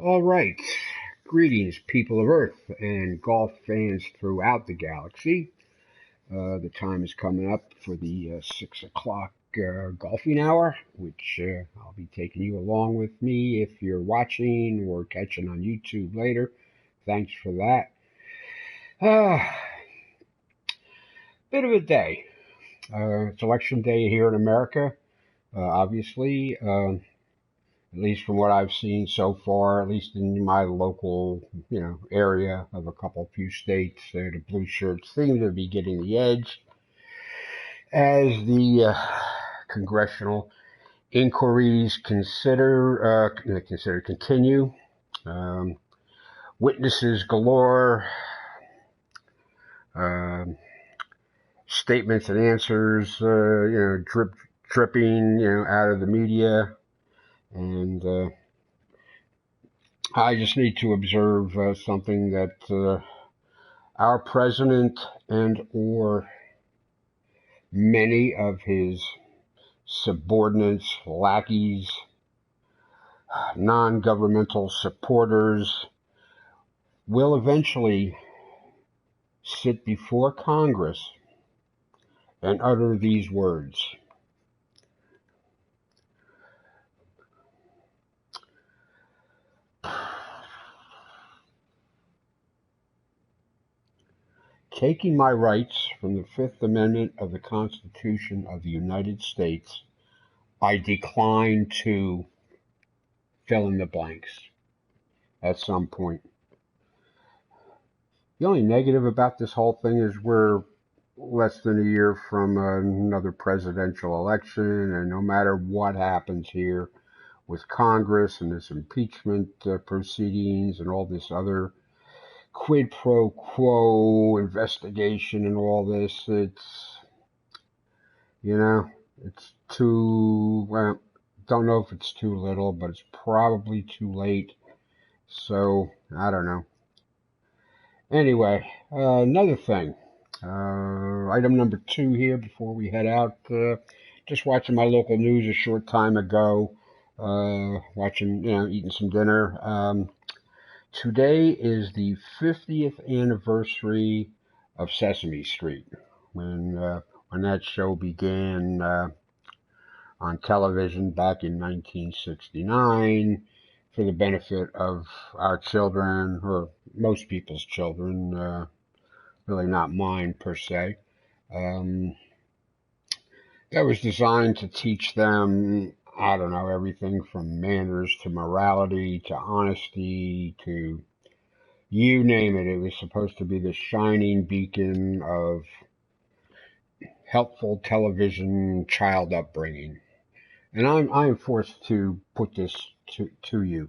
All right. Greetings, people of Earth and golf fans throughout the galaxy. The time is coming up for the 6 o'clock golfing hour, which I'll be taking you along with me if you're watching or catching on YouTube later. Thanks for that. Bit of a day. It's election day here in America, obviously. At least from what I've seen so far, at least in my local, area of a few states, the blue shirts seem to be getting the edge as the congressional inquiries continue. Witnesses galore, statements and answers, dripping, out of the media. And I just need to observe something that our president and or many of his subordinates, lackeys, non-governmental supporters will eventually sit before Congress and utter these words. Taking my rights from the Fifth Amendment of the Constitution of the United States, I decline to fill in the blanks at some point. The only negative about this whole thing is we're less than a year from another presidential election, and no matter what happens here with Congress and this impeachment proceedings and all this other quid pro quo investigation and all this, it's too, well, don't know if it's too little, but it's probably too late. So, I don't know. Anyway, another thing. Item number 2 here before we head out. Just watching my local news a short time ago. Eating some dinner. Today is the 50th anniversary of Sesame Street, when that show began on television back in 1969 for the benefit of our children, or most people's children, really not mine per se. That was designed to teach them, I don't know, everything from manners to morality to honesty to you name it. It was supposed to be the shining beacon of helpful television child upbringing. And I'm forced to put this to you.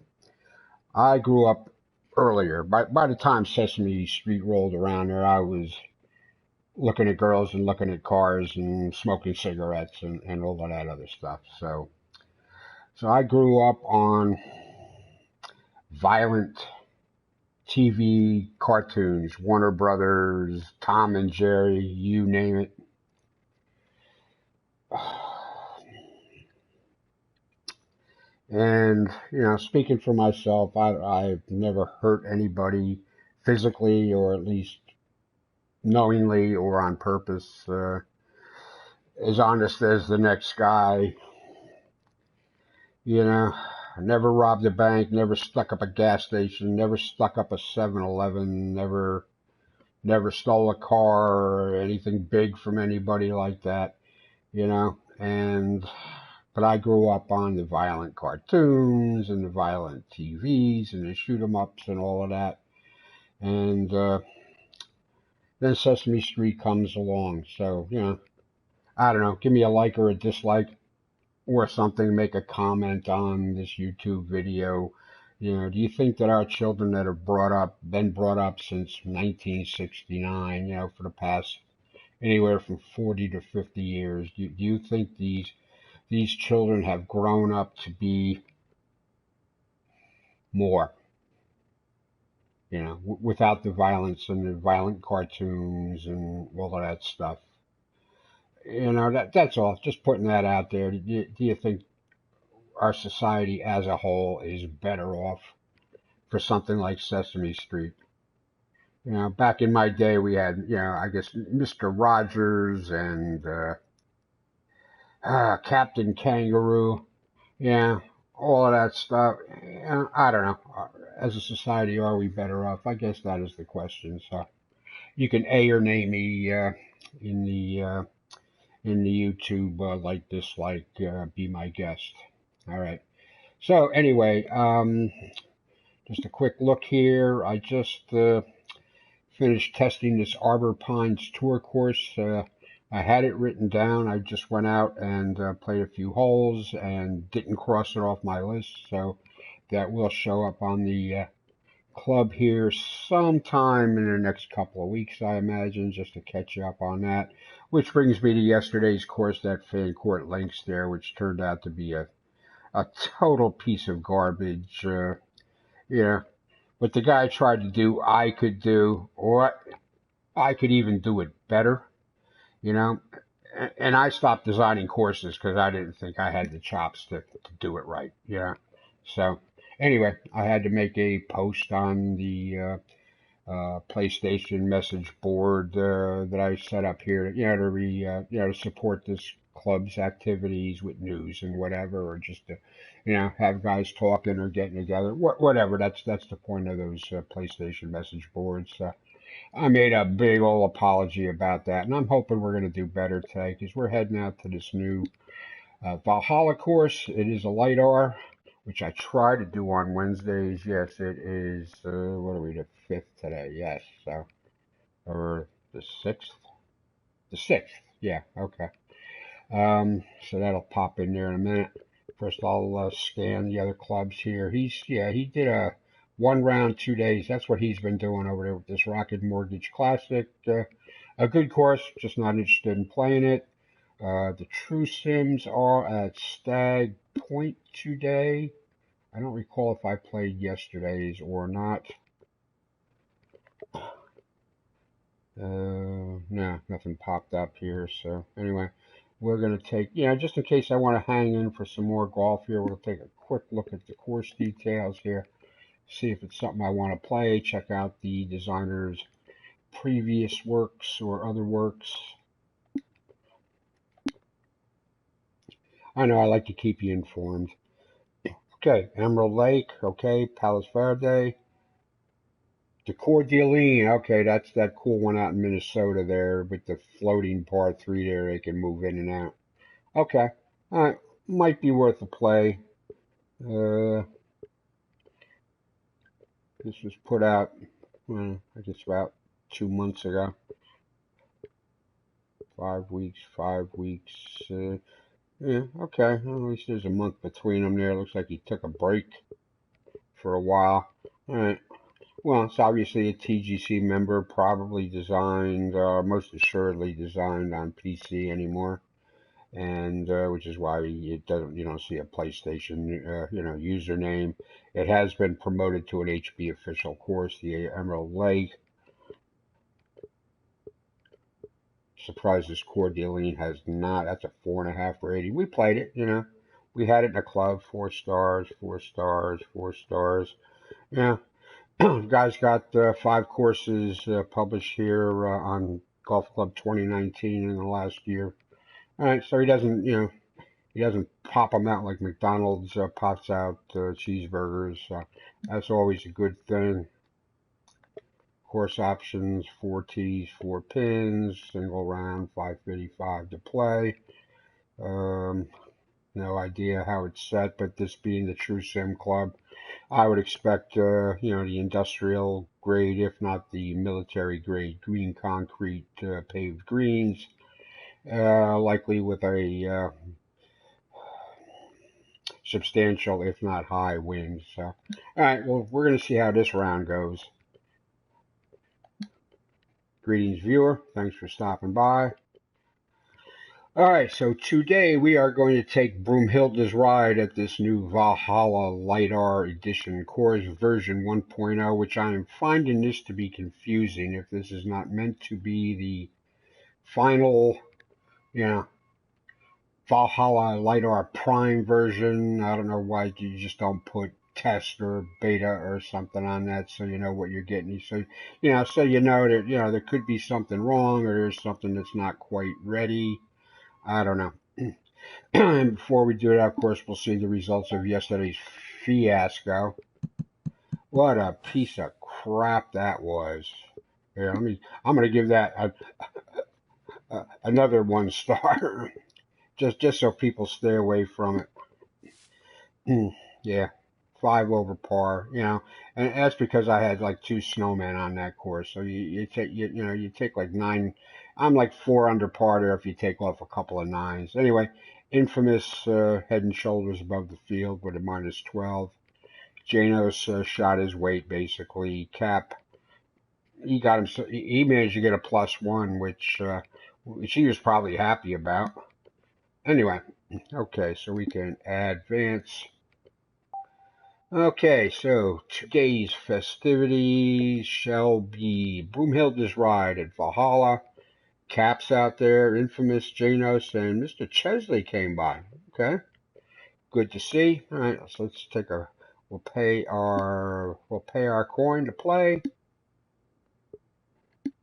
I grew up earlier. By the time Sesame Street rolled around there, I was looking at girls and looking at cars and smoking cigarettes and all of that other stuff. So I grew up on violent TV cartoons, Warner Brothers, Tom and Jerry, you name it. And, speaking for myself, I've never hurt anybody physically, or at least knowingly or on purpose. As honest as the next guy. Never robbed a bank, never stuck up a gas station, never stuck up a 7-Eleven, never stole a car or anything big from anybody like that, but I grew up on the violent cartoons and the violent TVs and the shoot 'em ups and all of that. And then Sesame Street comes along. So, I don't know, give me a like or a dislike or something, make a comment on this YouTube video. Do you think that our children that have been brought up since 1969, for the past anywhere from 40 to 50 years, do you think these children have grown up to be more, without the violence and the violent cartoons and all of that stuff? That's all. Just putting that out there. Do you think our society as a whole is better off for something like Sesame Street. Back in my day, we had, I guess Mr. Rogers and Captain Kangaroo. Yeah, all of that stuff. I don't know. As a society, are we better off? I guess that is the question. So you can A or nay me in the uh, in the YouTube like dislike. Be my guest. All right. So anyway, just a quick look here. I just finished testing this Arbor Pines tour course. I had it written down. I just went out and played a few holes and didn't cross it off my list. So that will show up on the club here sometime in the next couple of weeks, I imagine, just to catch you up on that. Which brings me to yesterday's course, that Fancourt Links there, which turned out to be a total piece of garbage. Yeah, what the guy tried to do, I could do, or I could even do it better, you know. And I stopped designing courses because I didn't think I had the chops to do it right, yeah. So anyway, I had to make a post on the PlayStation message board that I set up here, to support this club's activities with news and whatever, or just to, have guys talking or getting together, whatever. That's the point of those PlayStation message boards. I made a big old apology about that, and I'm hoping we're going to do better today because we're heading out to this new Valhalla course. It is a LiDAR, which I try to do on Wednesdays. Yes, it is. What are we, the 5th today? Yes, so, or the 6th? The 6th. Yeah, okay. So that'll pop in there in a minute. First, I'll scan the other clubs here. He did a 1 round, 2 days. That's what he's been doing over there with this Rocket Mortgage Classic. A good course, just not interested in playing it. The True Sims are at Stag Point today. I don't recall if I played yesterday's or not. No, nothing popped up here. So anyway, we're going to take, just in case I want to hang in for some more golf here, we'll take a quick look at the course details here. See if it's something I want to play. Check out the designer's previous works or other works. I know I like to keep you informed. Okay, Emerald Lake. Okay, Palos Verde. Decour d'Alene. Okay, that's that cool one out in Minnesota there with the floating par 3 there. They can move in and out. Okay, all right, might be worth a play. This was put out, I guess about 2 months ago. 5 weeks, 5 weeks. Yeah, okay. Well, at least there's a month between them there. Looks like he took a break for a while. All right. Well, it's obviously a TGC member, probably designed, most assuredly designed on PC anymore, and which is why you don't see a PlayStation, username. It has been promoted to an HB official course, the Emerald Lake. Surprised this Coeur d'Alene has not. That's a 4.5 rating. We played it, we had it in a club, 4 stars, 4 stars, 4 stars. Yeah. Guys got 5 courses published here on Golf Club 2019 in the last year. All right, so he doesn't pop them out like McDonald's pops out cheeseburgers. That's always a good thing. Course options: 4 tees, 4 pins, single round, 555 to play. No idea how it's set, but this being the True Sim Club, I would expect, the industrial grade, if not the military grade, green concrete paved greens, likely with a substantial, if not high, wind. So, all right, well, we're going to see how this round goes. Greetings, viewer. Thanks for stopping by. All right, so today we are going to take Broomhilda's ride at this new Valhalla LiDAR edition course version 1.0, which I am finding this to be confusing if this is not meant to be the final, Valhalla LiDAR Prime version. I don't know why you just don't put test or beta or something on that, so you know what you're getting. So so you know that there could be something wrong or there's something that's not quite ready. I don't know. And before we do that, of course, we'll see the results of yesterday's fiasco. What a piece of crap that was. Here, I'm gonna give that another 1 star, just so people stay away from it. Yeah, 5 over par, and that's because I had like 2 snowmen on that course. So you take you take like 9. I'm like 4 under par there if you take off a couple of 9s. Anyway, infamous head and shoulders above the field with a -12. Janos shot his weight basically. Cap, he got him. He managed to get a +1, which he was probably happy about. Anyway, okay, so we can advance. Okay, so today's festivities shall be Broomhilda's ride at Valhalla. Cap's out there, infamous Janos, and Mr. Chesley came by. Okay, good to see. All right, so let's take a. We'll pay our coin to play.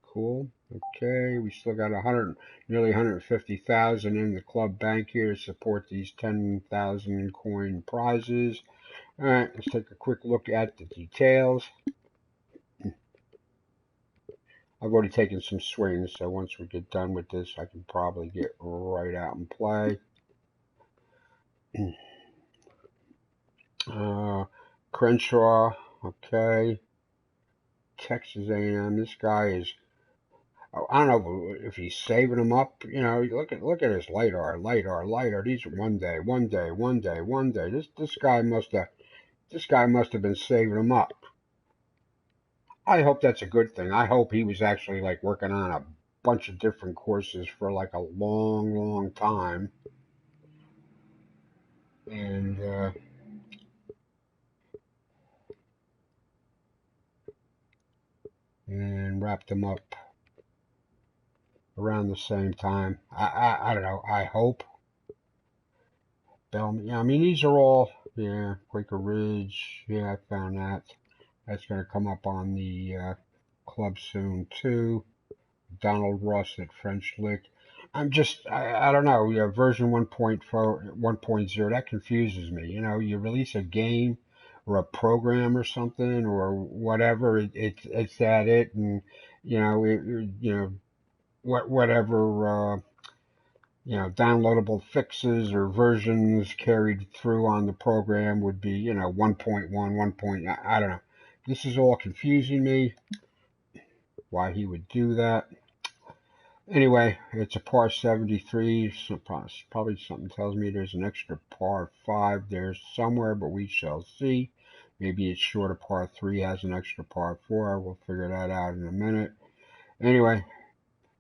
Cool. Okay, we still got nearly 150,000 in the club bank here to support these 10,000 coin prizes. All right, let's take a quick look at the details. I've already taken some swings, so once we get done with this, I can probably get right out and play. Crenshaw, okay. Texas A&M. This guy is. I don't know if he's saving them up. Look at his LiDAR. These are one day. This guy must have been saving them up. I hope that's a good thing. I hope he was actually like working on a bunch of different courses for like a long time, and wrapped them up around the same time. I don't know. I hope. Bellman. Yeah, I mean these are all Quaker Ridge. Yeah, I found that. That's going to come up on the club soon too. Donald Ross at French Lick. I don't know. Version 1.4, 1.0, that confuses me. You release a game or a program or something or whatever. It's that it, and whatever downloadable fixes or versions carried through on the program would be 1.1, 1. I don't know. This is all confusing me. Why he would do that? Anyway, it's a par 73. So probably something tells me there's an extra par 5 there somewhere, but we shall see. Maybe it's short of par 3, has an extra par 4. We'll figure that out in a minute. Anyway,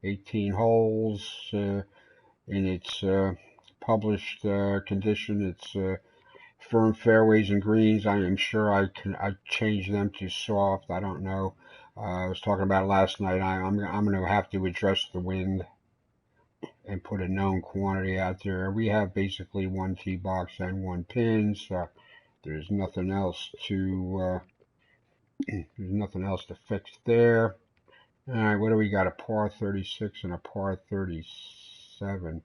18 holes in its published condition. It's firm fairways and greens. I am sure I change them to soft. I don't know. I was talking about it last night. I'm going to have to address the wind and put a known quantity out there. We have basically 1 tee box and 1 pin, so there's nothing else to fix there. All right, what do we got? A par 36 and a par 37.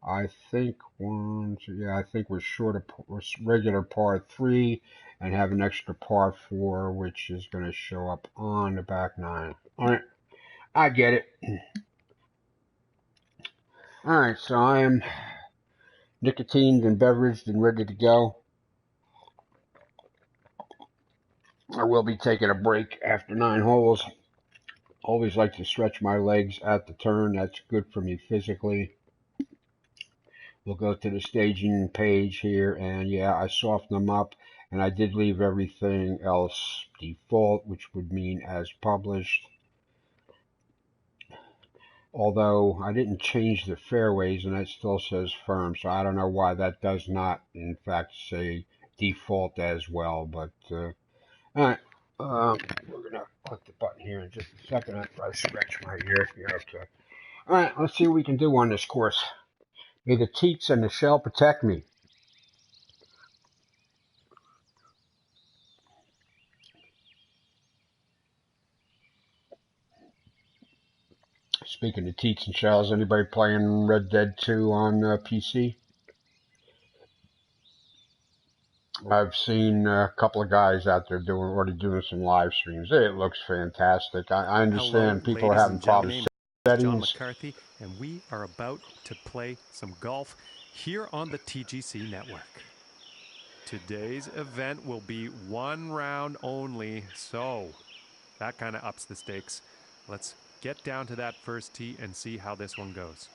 I think we're short of regular par 3 and have an extra par 4, which is going to show up on the back 9. All right, I get it. All right, so I am nicotined and beveraged and ready to go. I will be taking a break after 9 holes. Always like to stretch my legs at the turn. That's good for me physically. We'll go to the staging page here, and I softened them up, and I did leave everything else default, which would mean as published. Although I didn't change the fairways, and that still says firm, so I don't know why that does not, in fact, say default as well. But all right, we're gonna click the button here in just a second after I scratch my ear. Yeah, okay. All right, let's see what we can do on this course. May the teats and the shell protect me. Speaking of teats and shells, anybody playing Red Dead 2 on PC? I've seen a couple of guys out there already doing some live streams. It looks fantastic. I understand Hello, people are having problems with John settings. McCarthy, and we are about to play some golf here on the TGC network. Today's event will be one round only, so that kind of ups the stakes. Let's get down to that first tee and see how this one goes.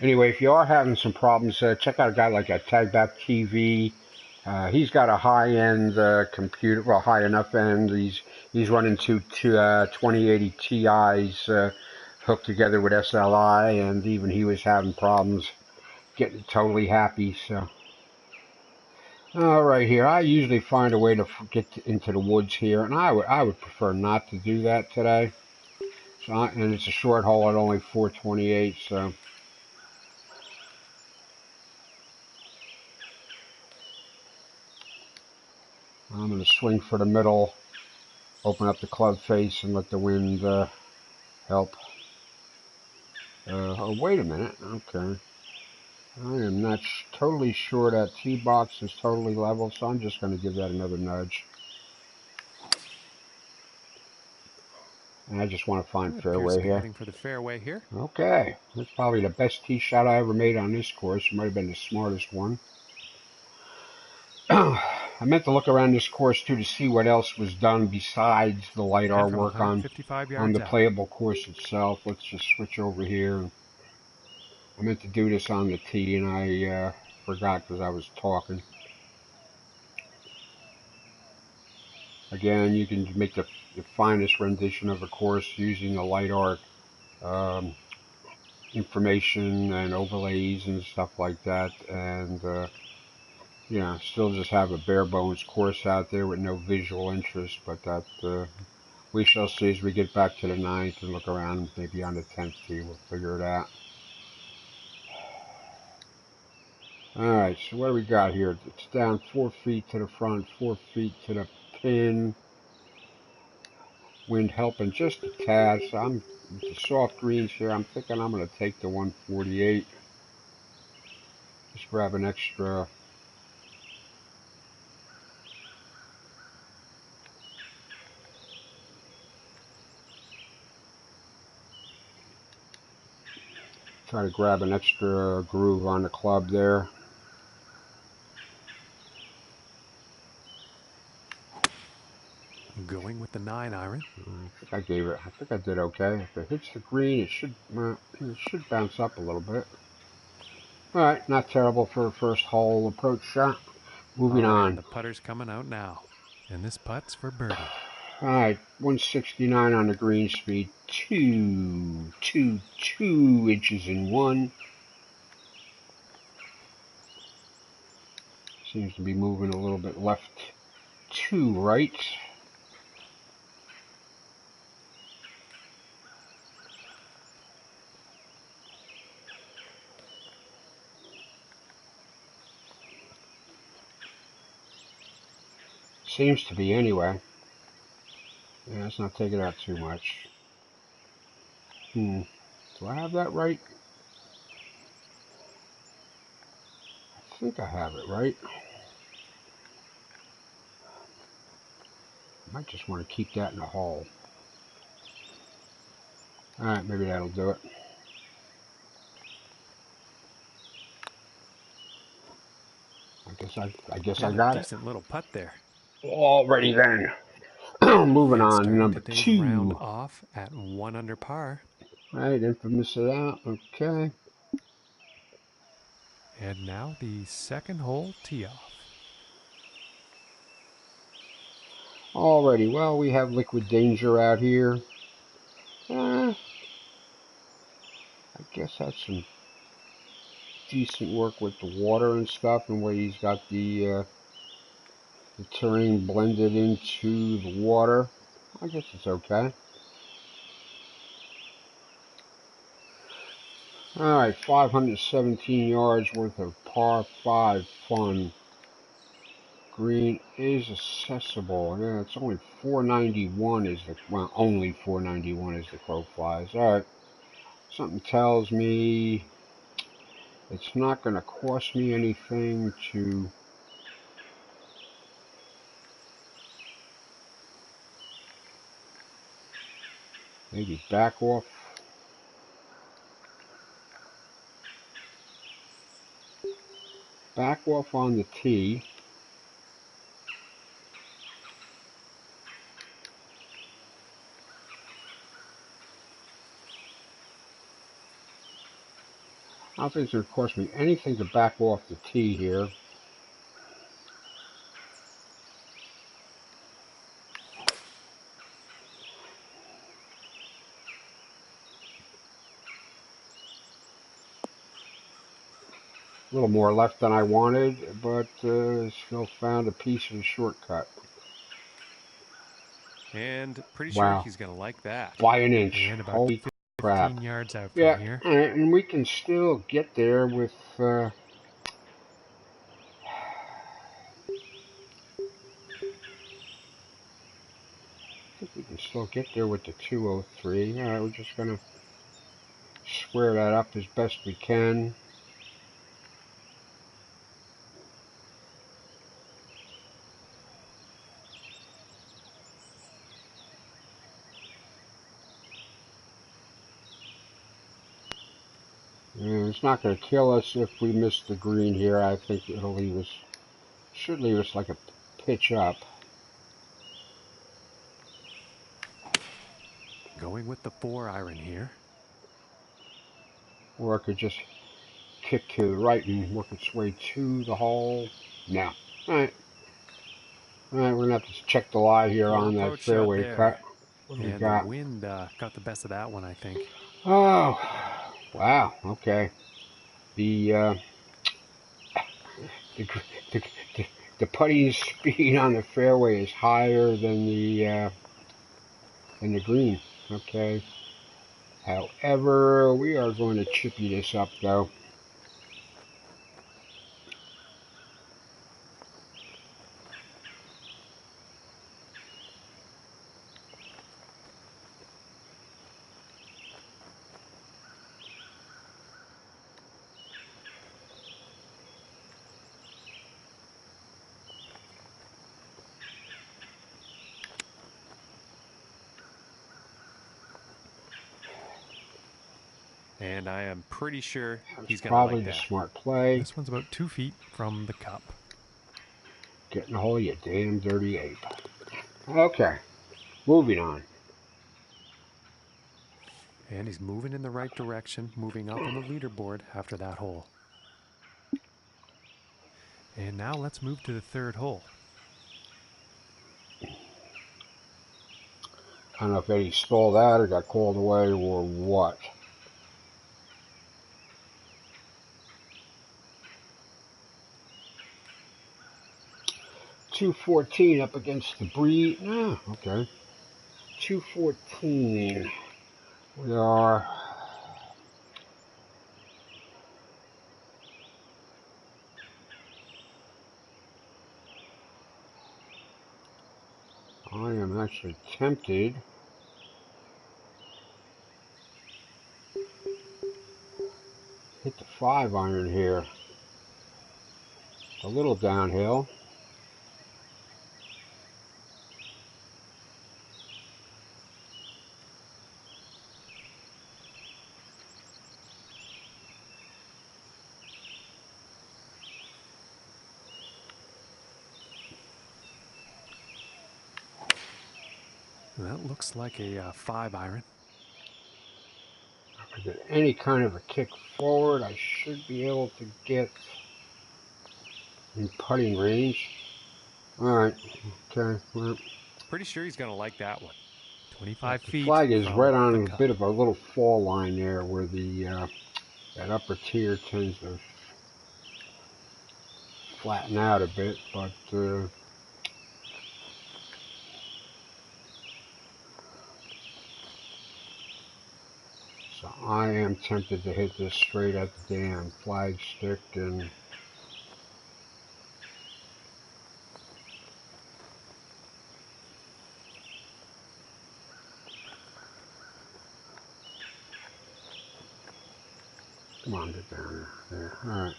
Anyway, if you are having some problems, check out a guy like Tagback TV. He's got a high-end computer, well, high enough end. He's running two 2080 Ti's hooked together with SLI, and even he was having problems getting totally happy. So, all right, here I usually find a way to get into the woods here, and I would prefer not to do that today. So, and it's a short hole at only 428, so. I'm going to swing for the middle, open up the club face, and let the wind help. Oh, wait a minute. Okay. I am not totally sure that tee box is totally level, so I'm just going to give that another nudge. And I just want to find fairway here. Heading for the fairway here. Okay. That's probably the best tee shot I ever made on this course. It might have been the smartest one. I meant to look around this course too to see what else was done besides the LiDAR work on the playable course itself. Let's just switch over here. I meant to do this on the tee and I forgot because I was talking. Again, you can make the finest rendition of a course using the LiDAR information and overlays and stuff like that, and yeah, still just have a bare bones course out there with no visual interest, but that we shall see as we get back to the 9th and look around. Maybe on the 10th tee we'll figure it out. Alright, so what do we got here? It's down 4 feet to the front, 4 feet to the pin. Wind helping just a tad, so I'm with the soft greens here. I'm thinking I'm going to take the 148. Just grab an extra. Try to grab an extra groove on the club there. Going with the 9-iron. I think I did okay. If it hits the green, it should bounce up a little bit. All right, not terrible for a first hole approach shot. Moving on. The putter's coming out now, and this putt's for birdie. All right, 169 on the green speed. 2 inches in one. Seems to be moving a little bit left to right. Seems to be anyway. Yeah, let's not take it out too much. Do I have that right? I think I have it right. I might just want to keep that in the hole. Alright, maybe that'll do it. I guess I got it. Decent little putt there. Alrighty then. Moving on, number 2. Round off at 1 under par. Right, infamous it out. Okay. And now the second hole tee off. Alrighty, well, we have liquid danger out here. I guess that's some decent work with the water and stuff, and where he's got the terrain blended into the water. I guess it's okay. Alright, 517 yards worth of par 5 fun. green is accessible. Yeah, it's only 491 is the, well, only 491 as the crow flies. All right, something tells me it's not going to cost me anything to maybe back off. Back off on the tee. I don't think it's going to cost me anything to back off the tee here. A little more left than I wanted, but still found a piece of a shortcut. And pretty sure Wow. he's going to like that. By an inch. And about Holy 15 crap. yards out from Yeah, here. and we can still get there with... I think we can still get there with the 203. All right, we're just going to square that up as best we can. And it's not going to kill us if we miss the green here. I think it'll leave us, should leave us like a pitch up. Going with the 4-iron here. Or I could just kick to the right and work its way to the hole. No. Alright. Alright, we're going to have to check the lie here on that fairway cut. What do we And got? the wind got the best of that one, I think. Oh, wow. Okay. The the putting speed on the fairway is higher than the green. Okay. However, we are going to chippy this up though. And I am pretty sure he's going to Probably like the that. smart play. This one's about 2 feet from the cup. Get in the hole, you damn dirty ape. Okay, moving on. And he's moving in the right direction, moving up on the leaderboard after that hole. And now let's move to the 3rd hole. I don't know if Eddie stole that or got called away or what. .214 up against the breeze. Oh, okay. .214. We are... I am actually tempted. Hit the 5-iron here. It's a little downhill. That looks like a 5-iron. If I get any kind of a kick forward, I should be able to get in putting range. Alright, okay. Well, Pretty sure he's going to like that one. 25 feet. the flag is right on a cup. bit of a little fall line there where the that upper tier tends to flatten out a bit, but so I am tempted to hit this straight at the damn flag stick and Come on, get down there. Yeah, all right.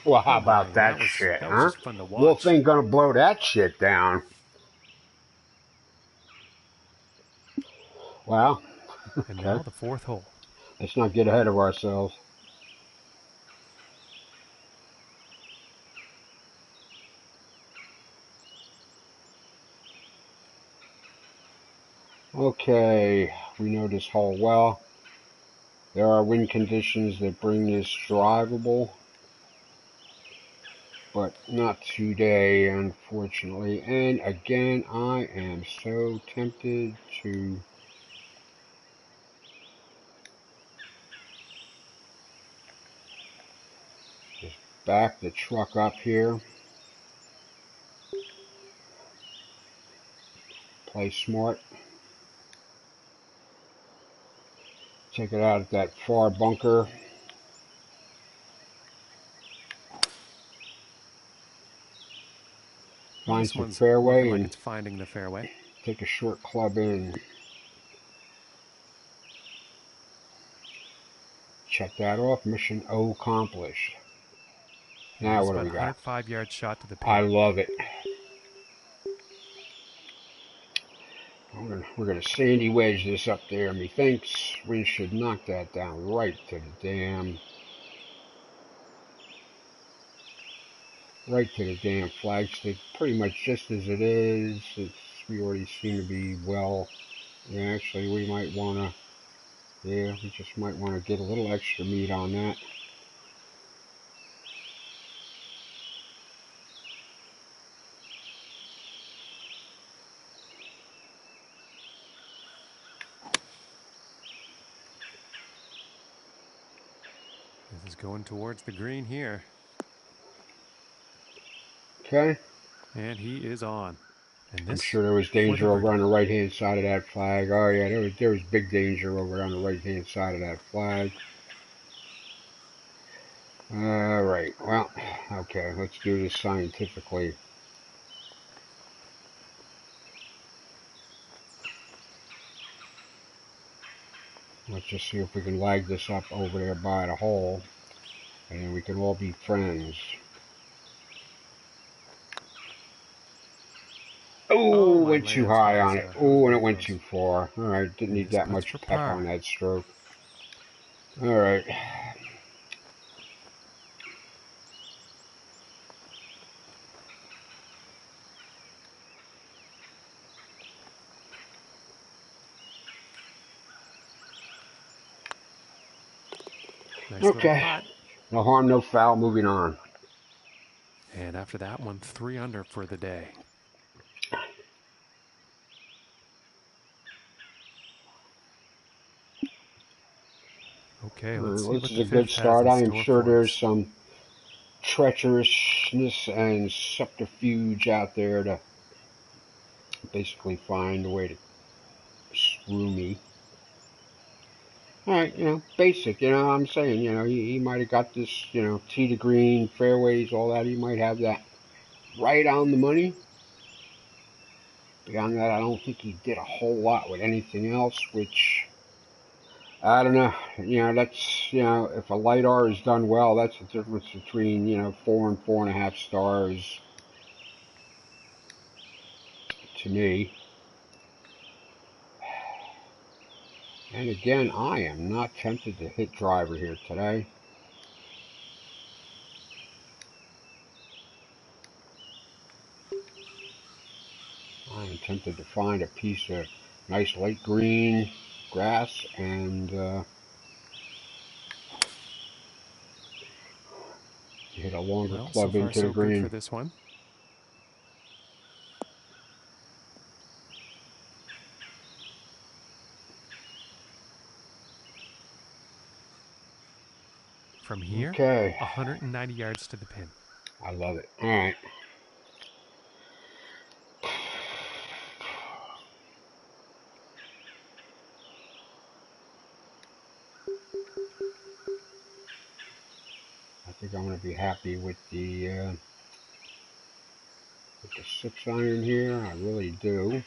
Well, how Oh my, about that that was shit, that was huh? just fun to Wolf watch. ain't gonna blow that shit down. Wow. And Okay. now the fourth hole. Let's not get ahead of ourselves. Okay, we know this hole well. There are wind conditions that bring this drivable, but not today, unfortunately. And again, I am so tempted to just back the truck up here, play smart, take it out at that far bunker, find This some one's looking fairway, like and it's finding the fairway. take a short club in. Check that off. Mission accomplished. And Now this is what do about we a got? 105-yard shot to the I pin. love it. We're gonna sandy wedge this up there. Methinks we should knock that down right to the damn flagstick. Pretty much just as it is. We already seem to be well. Yeah, actually, we might wanna. Yeah, we just might want to get a little extra meat on that. This is going towards the green here. Okay. And he is on. And I'm this sure there was for the danger over birdie. on the right-hand side of that flag. Oh yeah, there was big danger over on the right-hand side of that flag. All right. Well, okay. Let's do this scientifically. Let's just see if we can lag this up over there by the hole, and then we can all be friends. Oh, Oh, my went too lands. high on it. That was Oh, and very it went close. too far. All right, didn't And need this that puts much for pep on par. that stroke. All right. Nice little Okay. putt. No harm, no foul. Moving on. And after that one, 3 under for the day. Okay, All let's right, see well, this what is the a good fifth has start. in I am store sure for there's us. some treacherousness and subterfuge out there to basically find a way to screw me. All right, basic, I'm saying, he might have got this, tee to green, fairways, all that. He might have that right on the money. Beyond that, I don't think he did a whole lot with anything else, which, I don't know. That's, if a LiDAR is done well, that's the difference between, 4 and 4.5 stars to me. And again, I am not tempted to hit driver here today. I am tempted to find a piece of nice light green grass and hit a longer Well, so club far into the so good green. for this one. From here, Okay, 190 yards to the pin. I love it. All right. think I'm going to be happy with the 6-iron here. I really do.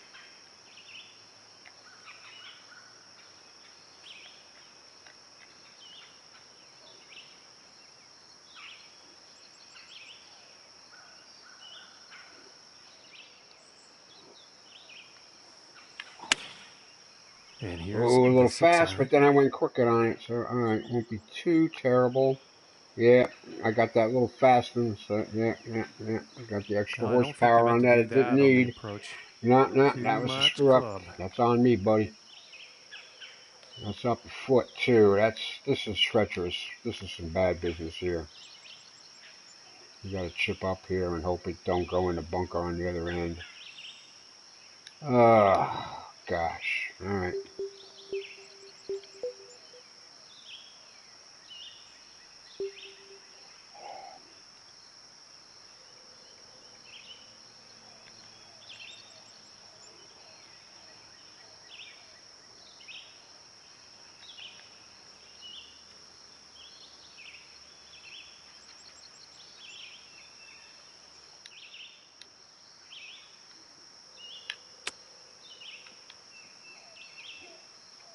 And Oh, here's a little the fast, 6-iron. but then I went crooked on it, so alright, won't be too terrible. Yeah, I got that little fast one, so yeah. I got the extra Well, I don't think you horsepower meant on to that do it didn't that on the need. approach. No, that Too was a much screw up. club. That's on me, buddy. That's up a foot too. This is treacherous. This is some bad business here. You gotta chip up here and hope it don't go in the bunker on the other end. Oh, gosh. Alright.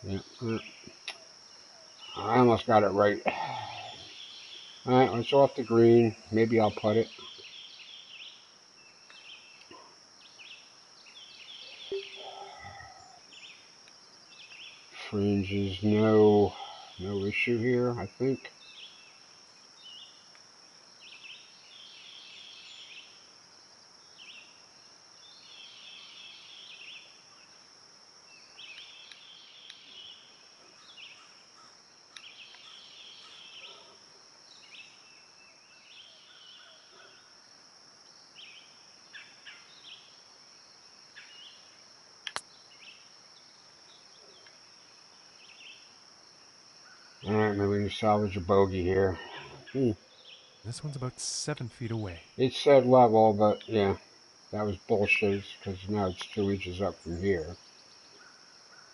Yeah, I almost got it right. Alright, it's off the green. Maybe I'll putt it. Fringe is no issue here, I think. Alright, maybe we can salvage a bogey here. This one's about 7 feet away. It said level, but yeah, that was bullshit because now it's 2 inches up from here.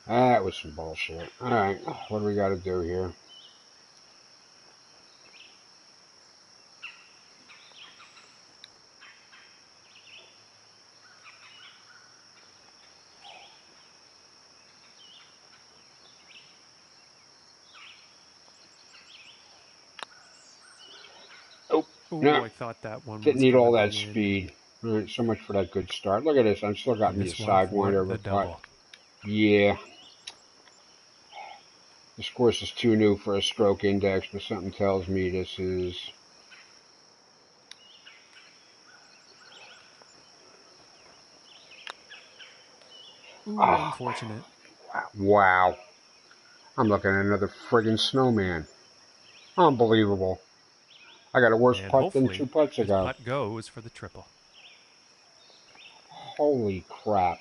That was some bullshit. Alright, what do we got to do here? Oh, Oh, no, I thought that one didn't was need going to all be that in. speed. Alright, so much for that good start. Look at this, I've still got And me a this one for sidewinder of a the putt. double. Yeah. This course is too new for a stroke index, but something tells me this is... Ooh, Oh, unfortunate. wow. I'm looking at another friggin' snowman. Unbelievable. I got a worse And putt than 2 hopefully putts his ago. putt goes for the triple. Holy crap.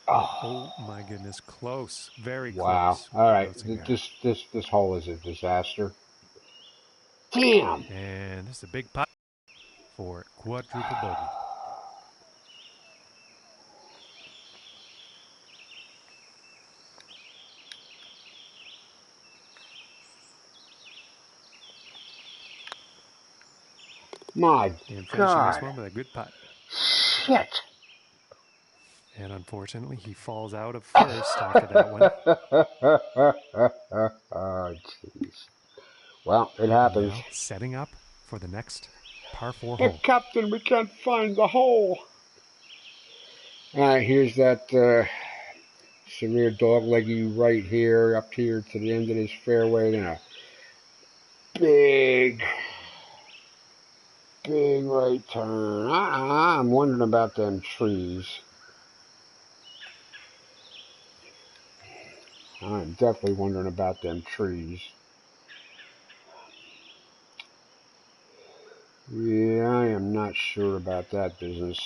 Oh Oh, my goodness, close, very wow. close. All right, Bouncing there. this hole is a disaster. Damn. And this is a big putt for quadruple bogey. My And finishing this God. one with a good putt. Shit. And unfortunately, he falls out of first after that one. Oh, jeez. Well, it And happens. now setting up for the next par 4 Hey, hole. Captain, we can't find the hole. All right, here's that severe dogleggy right here, up here to the end of this fairway. Then a big right turn. I'm wondering about them trees. I'm definitely wondering about them trees. Yeah, I am not sure about that business.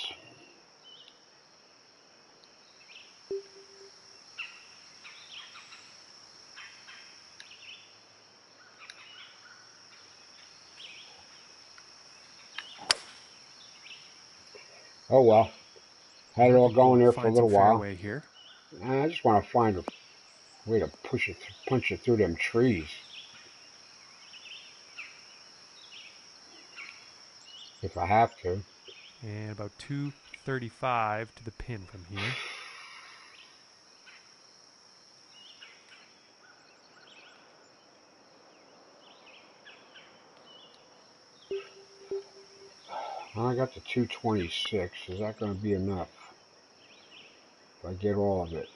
Oh well. Had it all Maybe going we'll there for a find some little while. fairway here. I just want to find a way to punch it through them trees. If I have to. And about 235 to the pin from here. Well, I got the 226. Is that going to be enough? If I get all of it.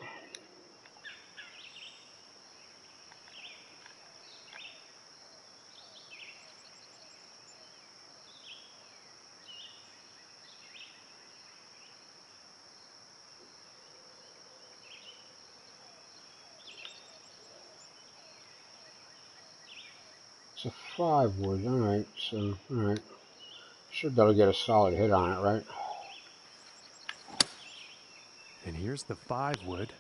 It's a 5 wood. Alright, so, alright. Should be able to get a solid hit on it, right? And here's the 5 wood.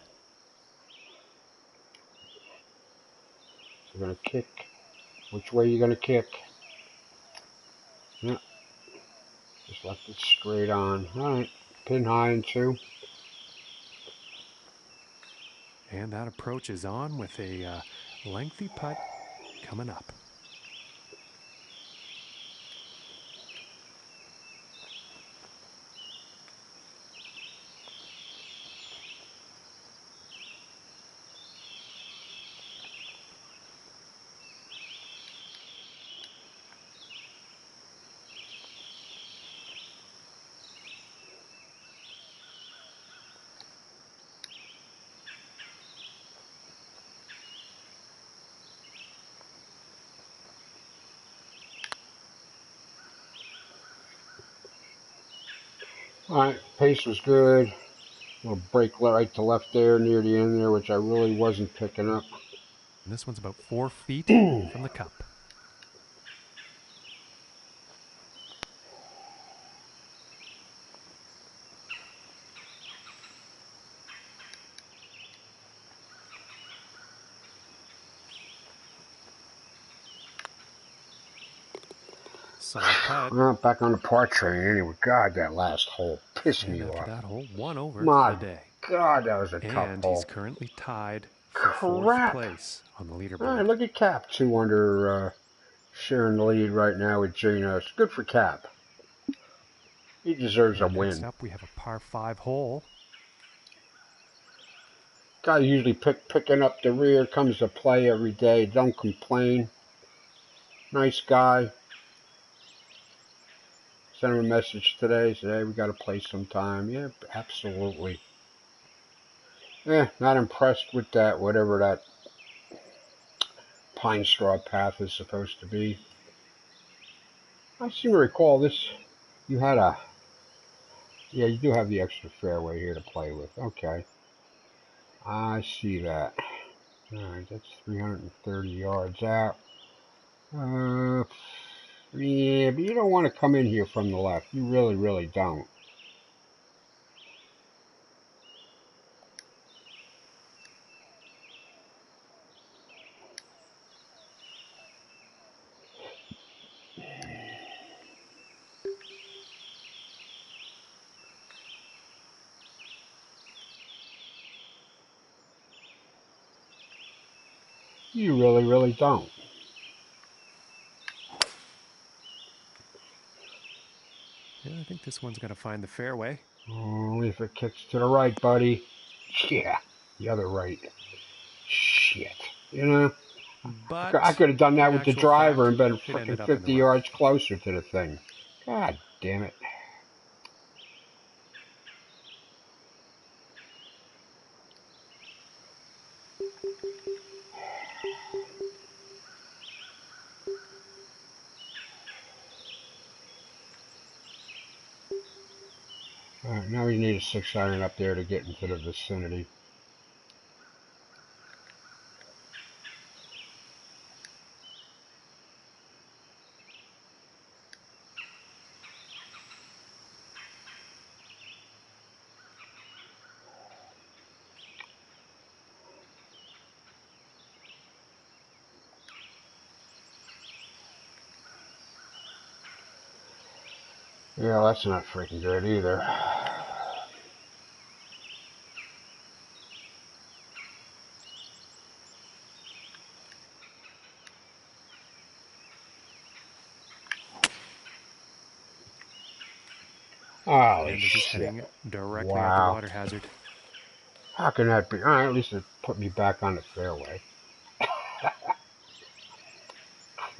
So we're going to kick. Which way are you going to kick? Yeah. Just left it straight on. Alright. Pin high in 2. And that approach is on with a lengthy putt coming up. Alright, pace was good. A little break right to left there near the end there, which I really wasn't picking up. And this one's about 4 feet from the cup. Solid putt. Well, back on the par train anyway. God, that last hole pissed And me after off. that hole, 1 over for My the day. God, that was a tough And he's hole. currently tied for 4th Crap. place on the All leaderboard. right, look at Cap, 2 under, sharing the lead right now with Gino. It's good for Cap. He deserves a And next win. up, we have a par 5 hole. Guy usually picking up the rear, comes to play every day. Don't complain. Nice guy. Sent him a message today. Said, hey, we got to play sometime. Yeah, absolutely. Not impressed with that, whatever that pine straw path is supposed to be. I seem to recall this. You had a. Yeah, you do have the extra fairway here to play with. Okay. I see that. Alright, that's 330 yards out. Yeah, but you don't want to come in here from the left. You really, really don't. You really, really don't. Yeah, I think this one's going to find the fairway. Only if it kicks to the right, buddy. Yeah, the other right. Shit. You know, I But could have done that in with the actual driver fact, and been it ended frickin' up in the 50 rough. yards closer to the thing. God damn it. Alright, now we need a 6-iron up there to get into the vicinity. Yeah, that's not freaking good either. Holy And this is shit. heading directly at the Wow. water hazard. How can that be? Alright, at least it put me back on the fairway.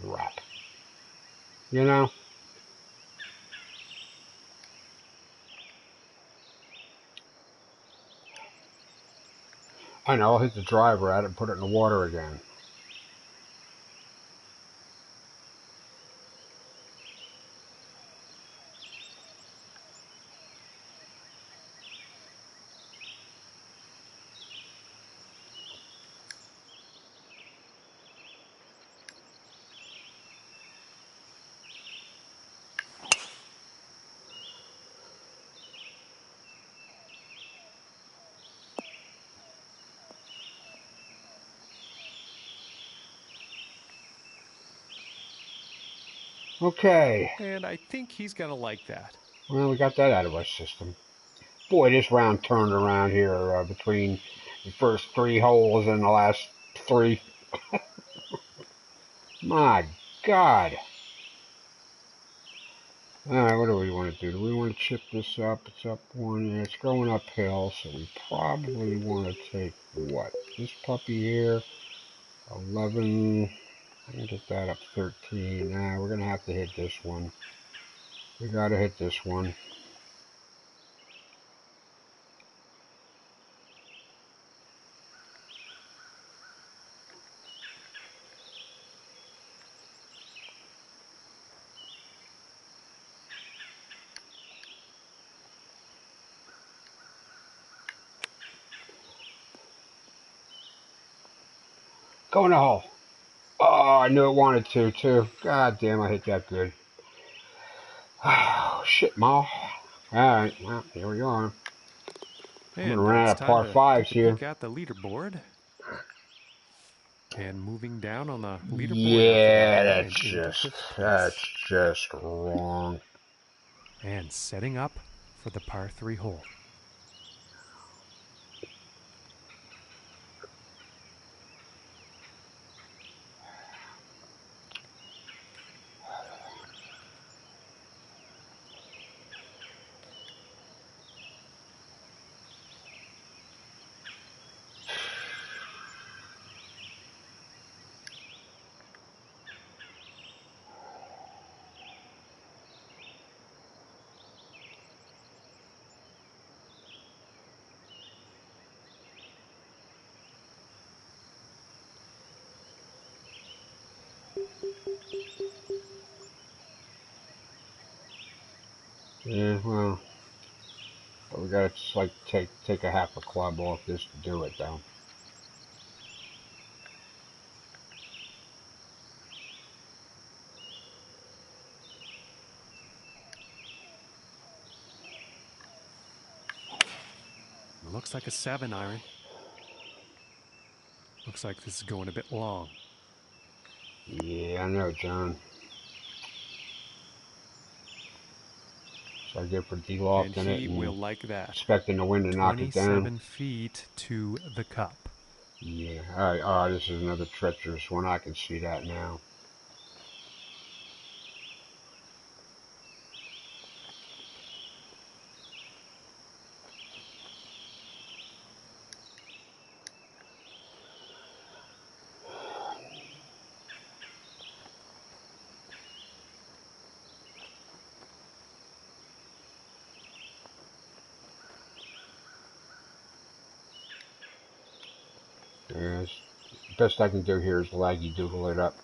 Crap. You know? I know, I'll hit the driver at it and put it in the water again. Okay. And I think he's going to like that. Well, we got that out of our system. Boy, this round turned around here between the first 3 holes and the last 3. My God. Alright, what do we want to do? Do we want to chip this up? It's up 1. Yeah, it's going uphill, so we probably want to take what? This puppy here. 11. I can get that up 13. Nah, we're going to have to hit this one. We got to hit this one. Go in the hole. Oh, I knew it wanted to, too. God damn, I hit that good. Oh, shit, Ma. Alright, well, here we are. I'm going to And run it's out of time par to 5s take a here. peek at the leaderboard. And moving down on the leaderboard after that Yeah, hole and into 5th that's place. just wrong. And setting up for the par 3 hole. Yeah, well, but we gotta just like take a half a club off this to do it, though. It looks like a 7 iron. Looks like this is going a bit long. Yeah, I know, John. So I get for And delofting it he and will like that. expecting the wind to knock it down. 27 feet to the cup. Yeah, alright, oh, this is another treacherous one. I can see that now. Yes. Best I can do here is laggy doodle it up.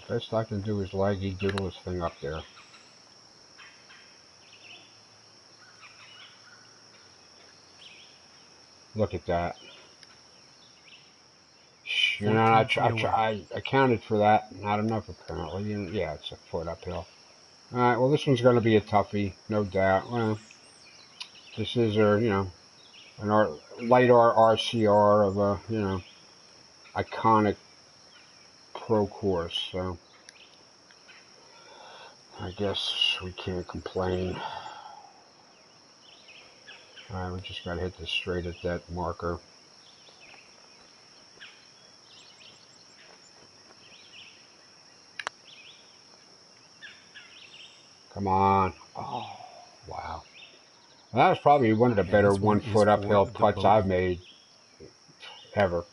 Best I can do is laggy doodle this thing up there. Look at that. You know, 14 feet away. I accounted for that. Not enough, apparently. And yeah, it's a foot uphill. Alright, well, this one's going to be a toughie, no doubt. Well, this is, you know, an LiDAR RCR of a, you know, iconic pro course. So I guess we can't complain. All right, we just got to hit this straight at that marker. Come on. Oh, wow. That was probably one of the And better this one 1 is foot for uphill the putts I've bogey. made ever.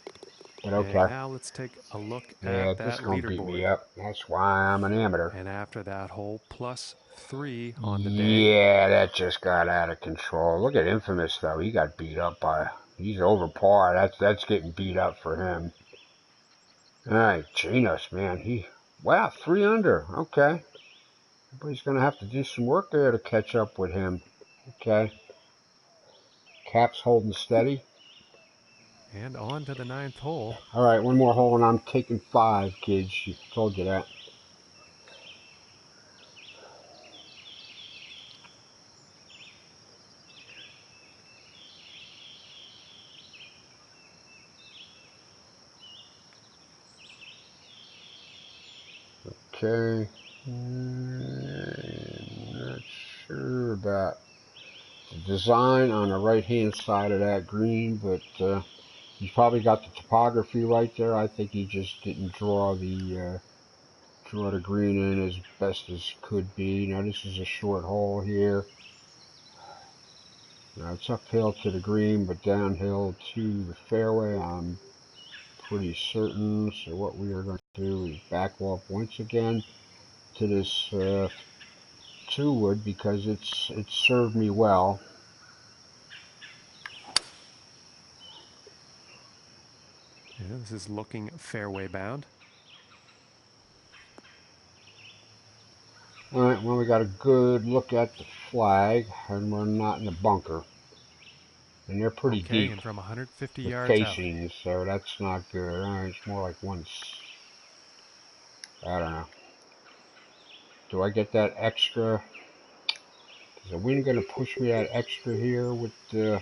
But And okay. now let's take a look Yeah, at this is that going to beat leaderboard. me up. That's why I'm an amateur. And after that hole, +3 on the day. Yeah, that just got out of control. Look at Infamous, though. He got beat up by... He's over par. That's getting beat up for him. All right, Genos, man. Wow, 3 under. Okay. Everybody's going to have to do some work there to catch up with him. Okay. Cap's holding steady. And on to the 9th hole. All right, one more hole, and I'm taking 5, kids. I told you that. Okay. Not sure about the design on the right-hand side of that green, but he's probably got the topography right there. I think he just didn't draw the green in as best as could be. Now this is a short hole here. Now it's uphill to the green, but downhill to the fairway. I'm pretty certain. So what we are going to do is back off once again to this 2-wood because it's served me well. Yeah, this is looking fairway bound. All right, well, we got a good look at the flag, and we're not in the bunker. And they're pretty Okay, deep, and from 150 the yards out. facings, so that's not good. All right, it's more like I don't know. Do I get that extra? Is the wind going to push me that extra here with the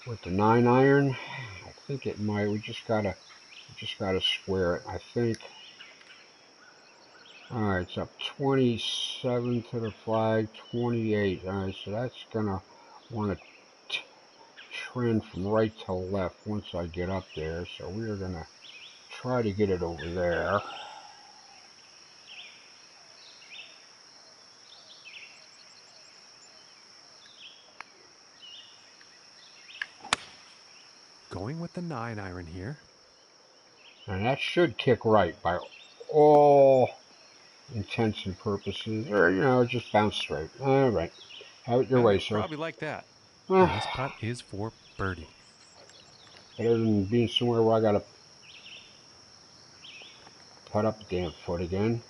9-iron? I think it might. We just gotta square it, I think. All right, it's up 27 to the flag, 28. All right, so that's gonna want to trend from right to left once I get up there. So we are gonna try to get it over there. Going with the 9-iron here. And that should kick right by all intents and purposes. Or, you know, just bounce straight. All right. Have it your way, sir. Probably like that. Well, And this putt is for birdie. better than being somewhere where I gotta put up a damn foot again.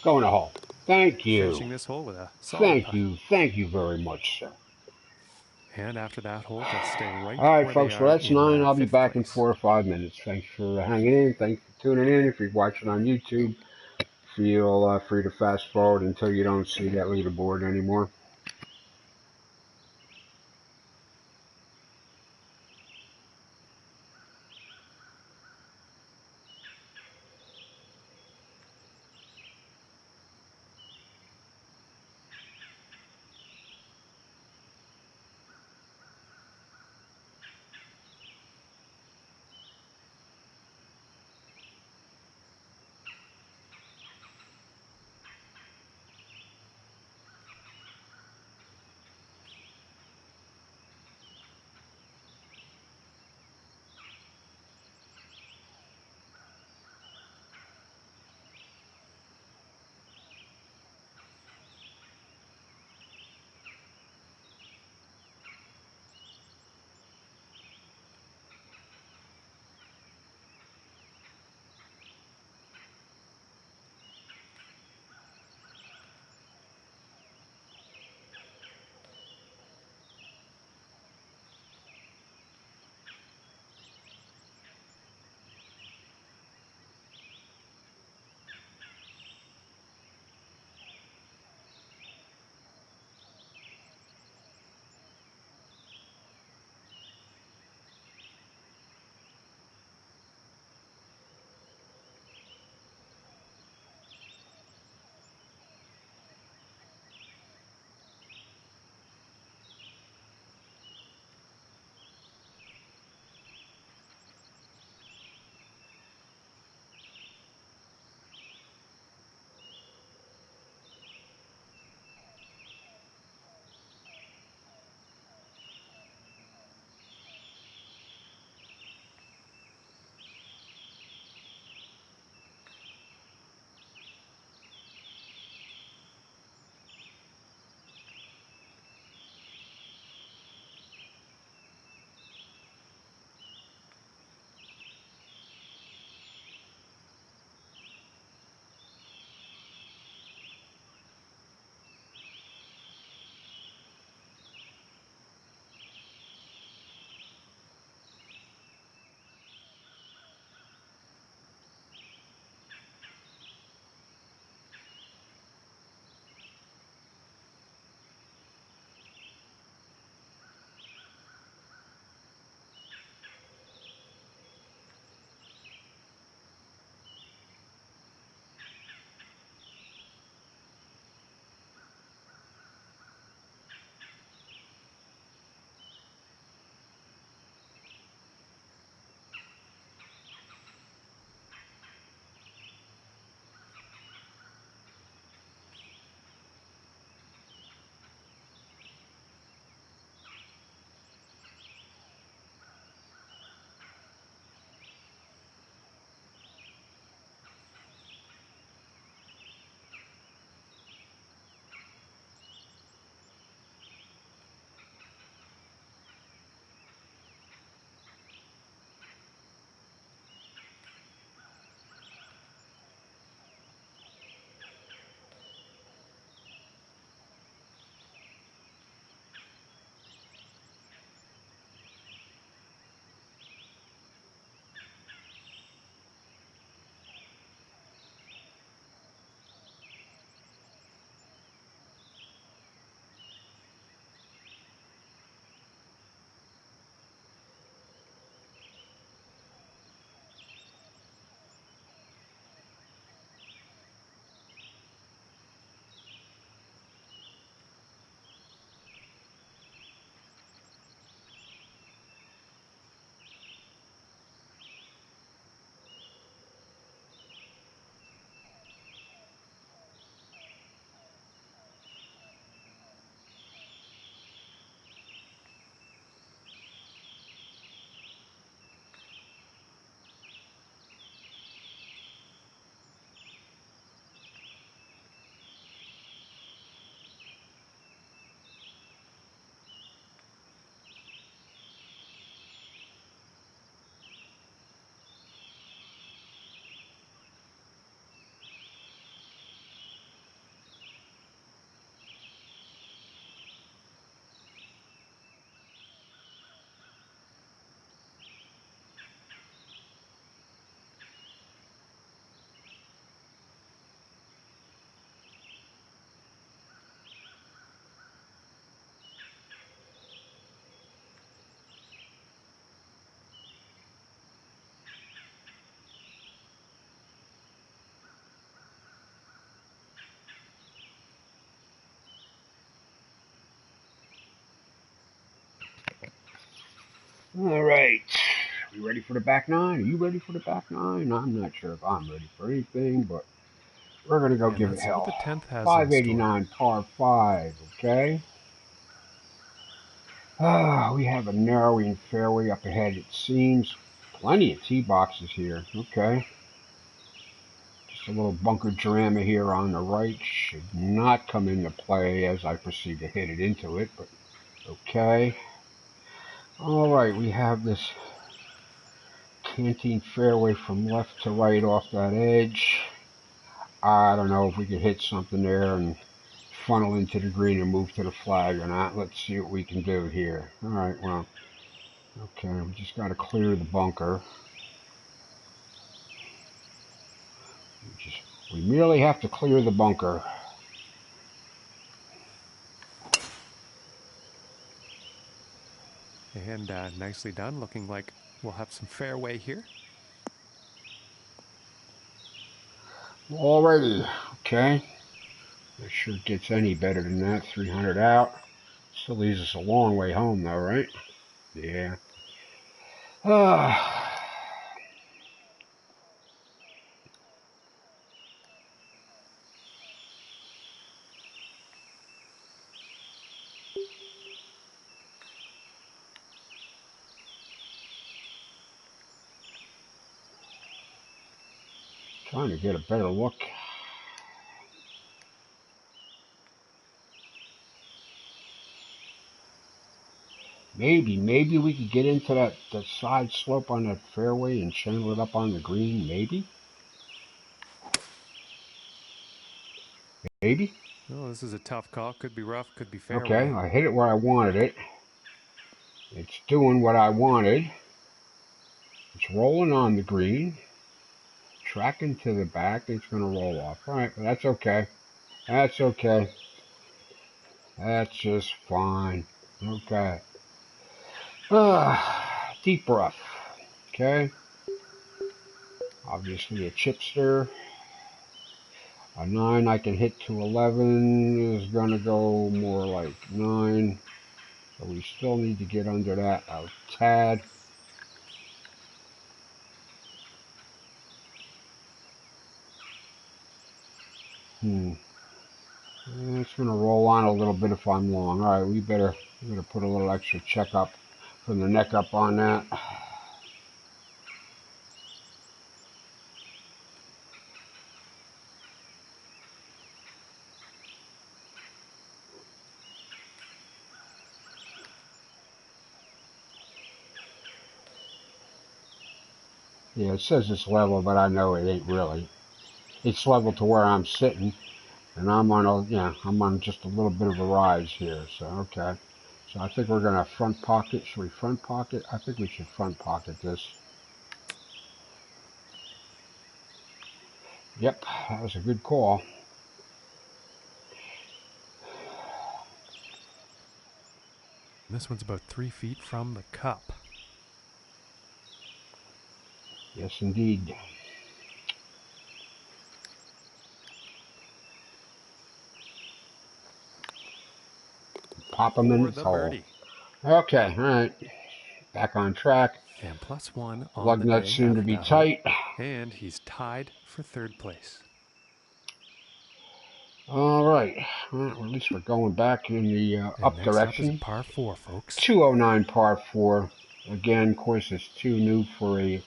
Going to hole. Thank you. Finishing this hole with a solid putt. Thank you very much, sir. And after that hole, they'll stay right All right, where they folks. Well, are that's in 9. I'll be 5th back in place. 4 or 5 minutes. Thanks for hanging in. Thanks for tuning in. If you're watching on YouTube, feel free to fast forward until you don't see that leaderboard anymore. All right. We ready for the back nine? Are you ready for the back nine? I'm not sure if I'm ready for anything, but we're going to go And give it let's see what hell. the 10th has in store. 589 par 5, okay? We have a narrowing fairway up ahead, it seems. Plenty of tee boxes here, okay? Just a little bunker drama here on the right. Should not come into play as I proceed to hit it into it, but okay. All right, we have this canting fairway from left to right off that edge. I don't know if we could hit something there and funnel into the green and move to the flag or not. Let's see what we can do here. All right, well, okay, we just got to clear the bunker. We merely have to clear the bunker. And nicely done. Looking like we'll have some fairway here. Alrighty, okay. Not sure it gets any better than that. 300 out. Still leaves us a long way home, though, right? Yeah. Trying to get a better look. Maybe we could get into that side slope on that fairway and channel it up on the green. Maybe. Oh, this is a tough call. Could be rough, could be Okay, fairway. I hit it where I wanted it. It's doing what I wanted. It's rolling on the green. Tracking to the back. It's going to roll off. All right, that's okay. That's okay. That's just fine. Okay. Deep breath. Okay. Obviously a chipster. A 9 I can hit to 11 is going to go more like 9. So we still need to get under that a tad. It's going to roll on a little bit if I'm long. All right, we better put a little extra check up from the neck up on that. Yeah, it says it's level, but I know it ain't really. It's level to where I'm sitting, and I'm on just a little bit of a rise here. So okay. So I think we're gonna front pocket. Should we front pocket? I think we should front pocket this. Yep, that was a good call. This one's about 3 feet from the cup. Yes, indeed. Pop them in For its the hole. birdie. Okay, all right. Back on track. And +1 on Lug the nuts day seem to after be that hole. tight. And he's tied for 3rd place. All right. Well, at least we're going back in the up next direction. Up is a par 4, folks. 209 par 4. Again, of course, it's too new for a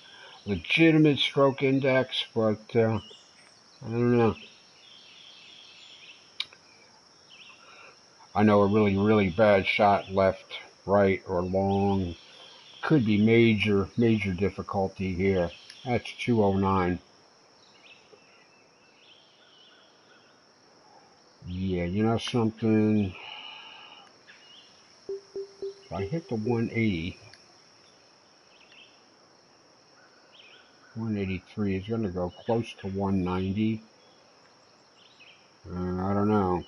legitimate stroke index, but I don't know. I know a really, really bad shot left, right, or long could be major difficulty here. That's 209. Yeah, you know something? If I hit the 180, 183 is going to go close to 190. I don't know.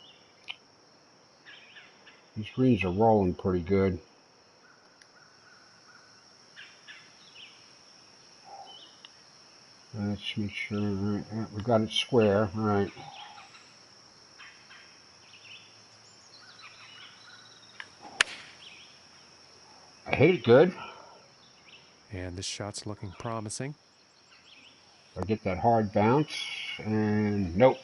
These greens are rolling pretty good. Let's make sure. All right, we got it square. All right. I hit it good. And this shot's looking promising. I get that hard bounce, and nope.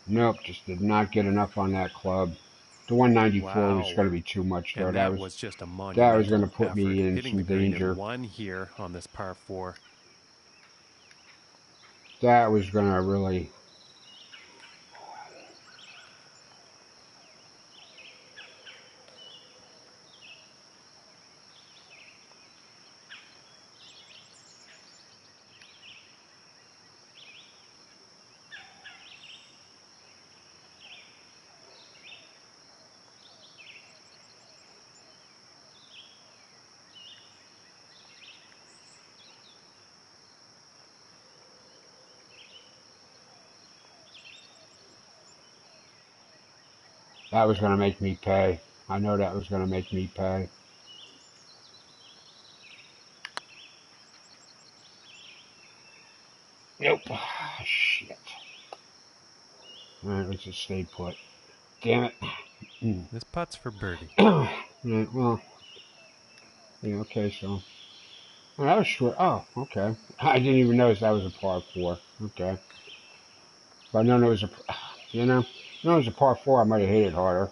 Nope, just did not get enough on that club. The 194 was Wow. going to be too much, though. And that was just a That was going to monumental put effort. me in Hitting the some green danger. in one here on this par 4. That was going to really... That was going to make me pay. I know that was going to make me pay. Nope. Shit. Alright, let's just stay put. Damn it. This putt's for birdie. Right, well, yeah, okay, so... Well, that was short. Oh, okay. I didn't even notice that was a par 4. Okay. If I known it was a... You know? If I known it was a par 4, I might have hit it harder.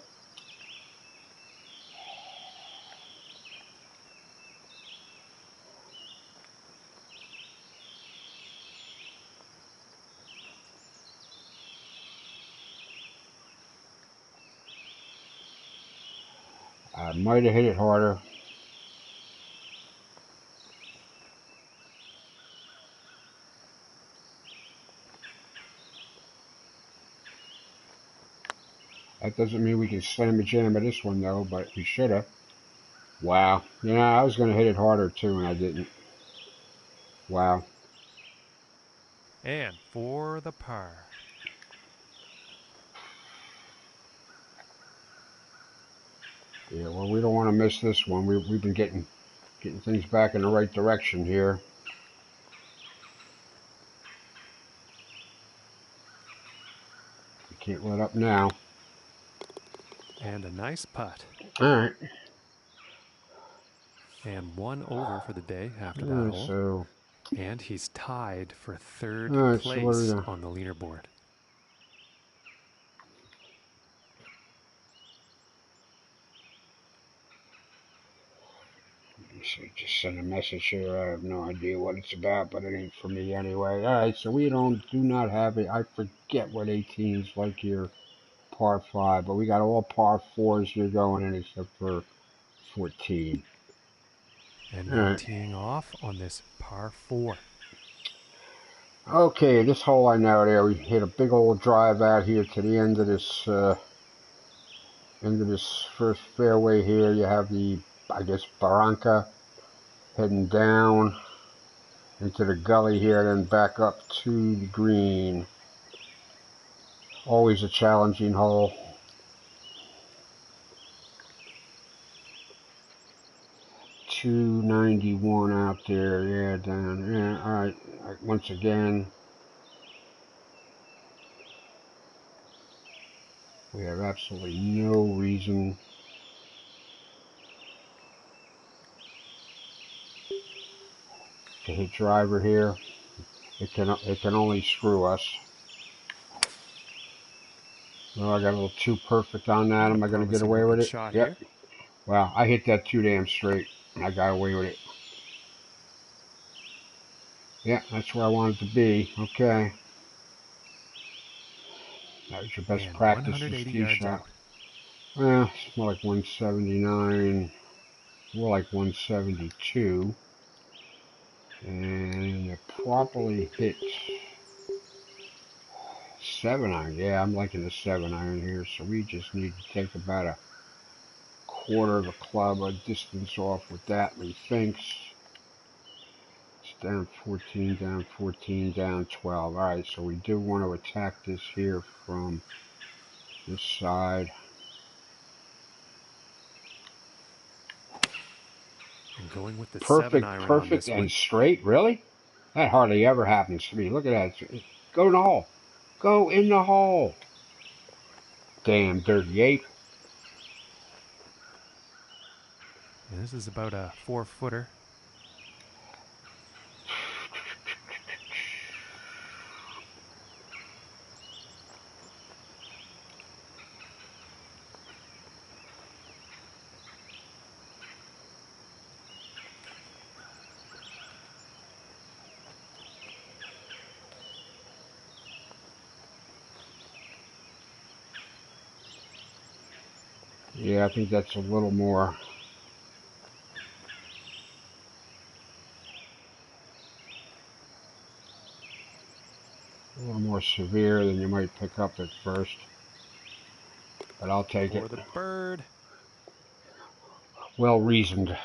I might have hit it harder. That doesn't mean we can slam a jam at this one, though, but we should have. Wow. You know, I was going to hit it harder, too, and I didn't. Wow. And for the par. Yeah, well, we don't want to miss this one. We've been getting things back in the right direction here. We can't let up now. And a nice putt. All right. And 1 over for the day after that All right, hole. so... And he's tied for 3rd All right, so what are we place doing? on the leaderboard. So just send a message here. I have no idea what it's about, but it ain't for me anyway. All right, so we do not have it. I forget what 18 is like here, par 5, but we got all par 4s here going in except for 14. And All now right. teeing off on this par 4. Okay, this hole I know there. We hit a big old drive out here to the end of this first fairway here. You have the, I guess, Barranca heading down into the gully here, then back up to the green. Always a challenging hole. .291 out there, yeah, down, yeah, all right, once again, we have absolutely no reason to hit driver here. It can only screw us. Well, I got a little too perfect on that. And a Am I going to get promising away with open it? shot Yep. here. Well, I hit that too damn straight, and I got away with it. Yeah, that's where I wanted to be. Okay. That was your best And practice, this 180 tee yards shot. out. Well, it's more like 179, more like 172. And it properly hit 7-iron. Yeah, I'm liking the 7-iron here. So we just need to take about a quarter of a club of distance off with that, methinks. It's down 14, down 14, down 12. All right, so we do want to attack this here from this side. And going with the 7 Perfect, iron on perfect, this one. and straight. Really? That hardly ever happens to me. Look at that. Go in the hole. Go in the hole. Damn dirty ape. And this is about a 4-footer. Yeah, I think that's a little more severe than you might pick up at first. But I'll take it. For the bird. Well reasoned.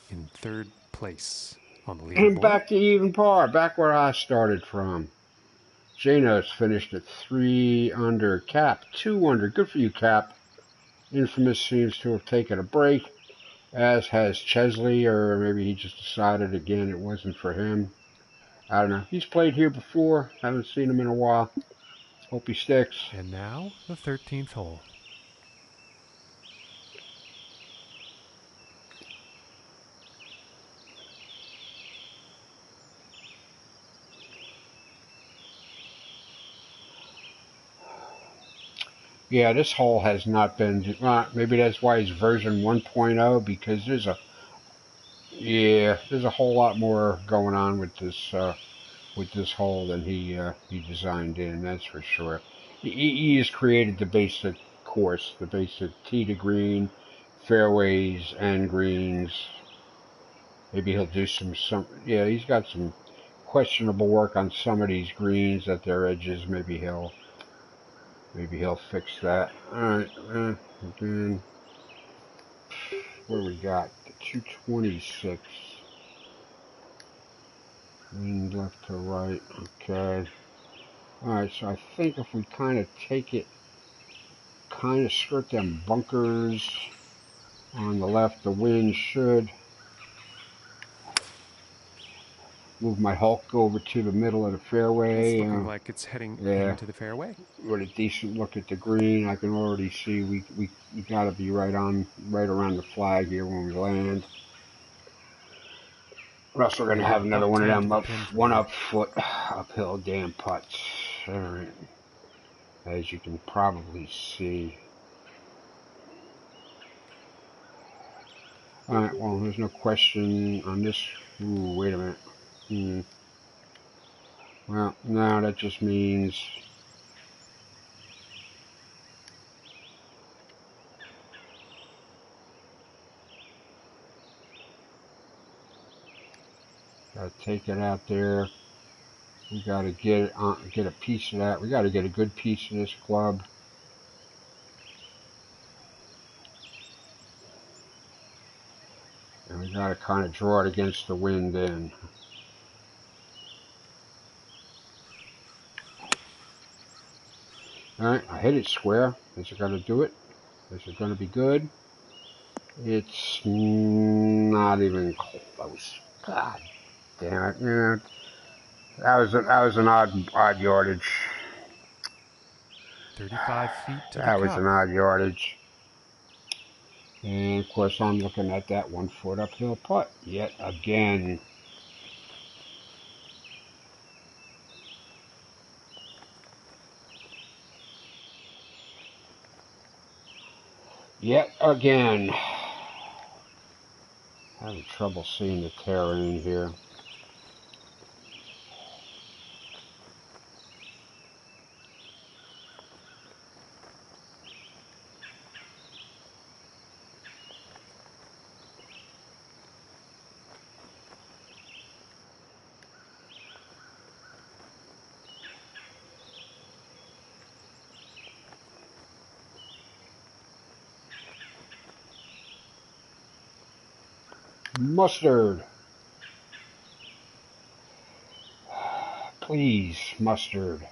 In third place on the And leaderboard. back to even par, back where I started from. Janos finished at 3 under. Cap, 2 under. Good for you, Cap. Infamous seems to have taken a break, as has Chesley, or maybe he just decided again it wasn't for him. I don't know. He's played here before. Haven't seen him in a while. Hope he sticks. And now the 13th hole. Yeah, this hole has not been. Maybe that's why it's version 1.0, because there's a whole lot more going on with this hole than he designed in. That's for sure. He has created the basic course, the basic tee to green, fairways and greens. Maybe he'll do some. Yeah, he's got some questionable work on some of these greens at their edges. Maybe he'll fix that. All right, again, what do we got? The 226. Wind left to right. Okay. All right, so I think if we kind of take it, kind of skirt them bunkers on the left, the wind should move my Hulk over to the middle of the It's fairway. looking like it's heading Yeah. into the fairway. With a decent look at the green, I can already see we got to be right around the flag here when we land. Or else we're going to have another one of them uphill damn putts. All right. As you can probably see. All right, well, there's no question on this. Ooh, wait a minute. Well, no, that just means gotta take it out there. We gotta get a piece of that. We gotta get a good piece of this club. And we gotta kind of draw it against the wind in. Alright, I hit it square. Is it gonna do it? Is it gonna be good? It's not even close. God damn it. Yeah. That was an odd yardage. 35 feet to the That was cup. an odd yardage. And of course I'm looking at that 1 foot uphill putt yet again. Yet again. Having trouble seeing the terrain here. Mustard. Please, mustard.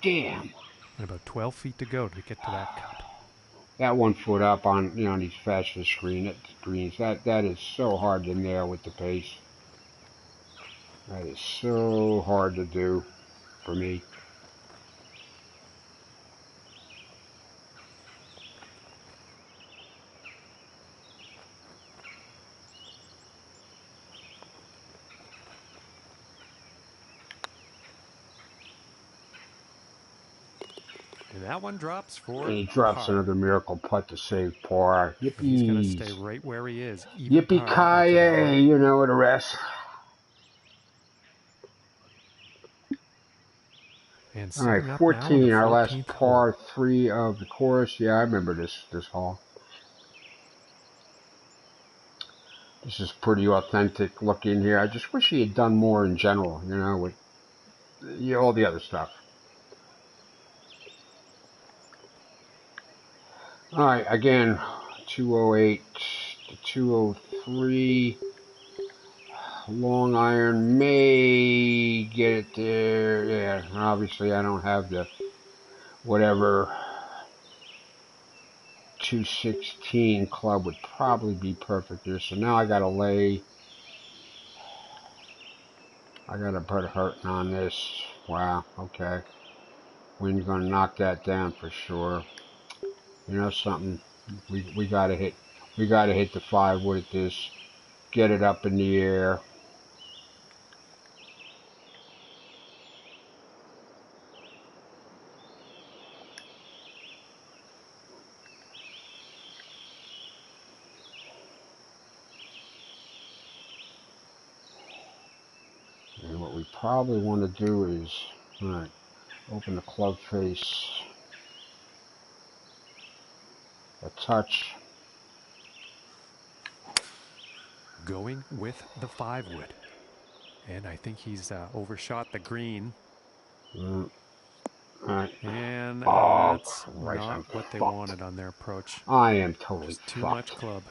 Damn. And about 12 feet to go to get to that cup. That 1 foot up on these fastest greens. That is so hard to nail with the pace. That is so hard to do for me. And that one drops for And he drops par. another miracle putt to save par. Yippee. He's going to stay right where he is. Even Yippee-ki-yay, you know the rest. And all right, 14, our last par 3 of the course. Yeah, I remember this hole. This is pretty authentic looking here. I just wish he had done more in general, you know, with all the other stuff. All right, again, 208 to 203. Long iron may get it there. Yeah, obviously I don't have the whatever 216 club would probably be perfect there. So now I gotta put a hurting on this. Wow, okay. Wind's gonna knock that down for sure. You know something? We gotta hit the 5 wood at this. Get it up in the air. And what we probably want to do is, all right, open the club face a touch. Going with the 5 wood. And I think he's overshot the green. All right. And Oh, that's Christ, not I'm what they fucked. wanted on their approach. I am totally Just too fucked. much club.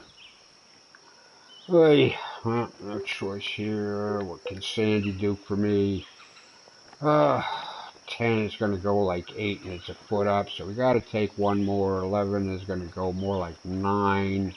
Hey, well, no choice here. What can Sandy do for me? 10 is going to go like 8 and it's a foot up, so we got to take one more. 11 is going to go more like 9.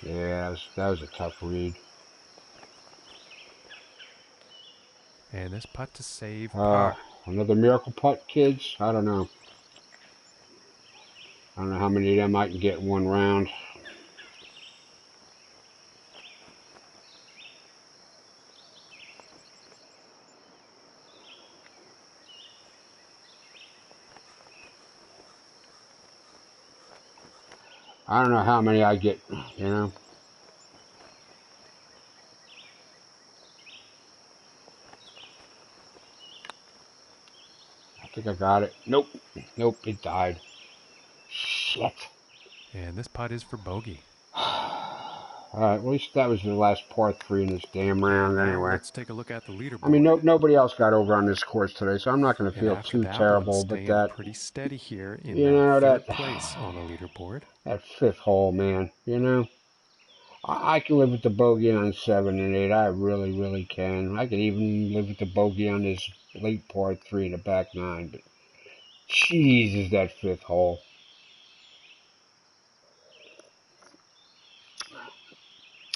Yeah, that was a tough read. And this putt to save par. Another miracle putt, kids? I don't know. I don't know how many of them I can get in one round. I don't know how many I get, you know. I think I got it. Nope. Nope, it died. Shit. And this putt is for bogey. Alright, at least that was the last par 3 in this damn round anyway. Let's take a look at the leaderboard. I mean, nobody else got over on this course today, so I'm not going to feel too terrible. But that, pretty steady here in you know, third place on the leaderboard. That 5th hole, man, you know, I can live with the bogey on 7 and 8. I really, really can. I can even live with the bogey on this late par 3 in the back 9. But Jesus, that 5th hole.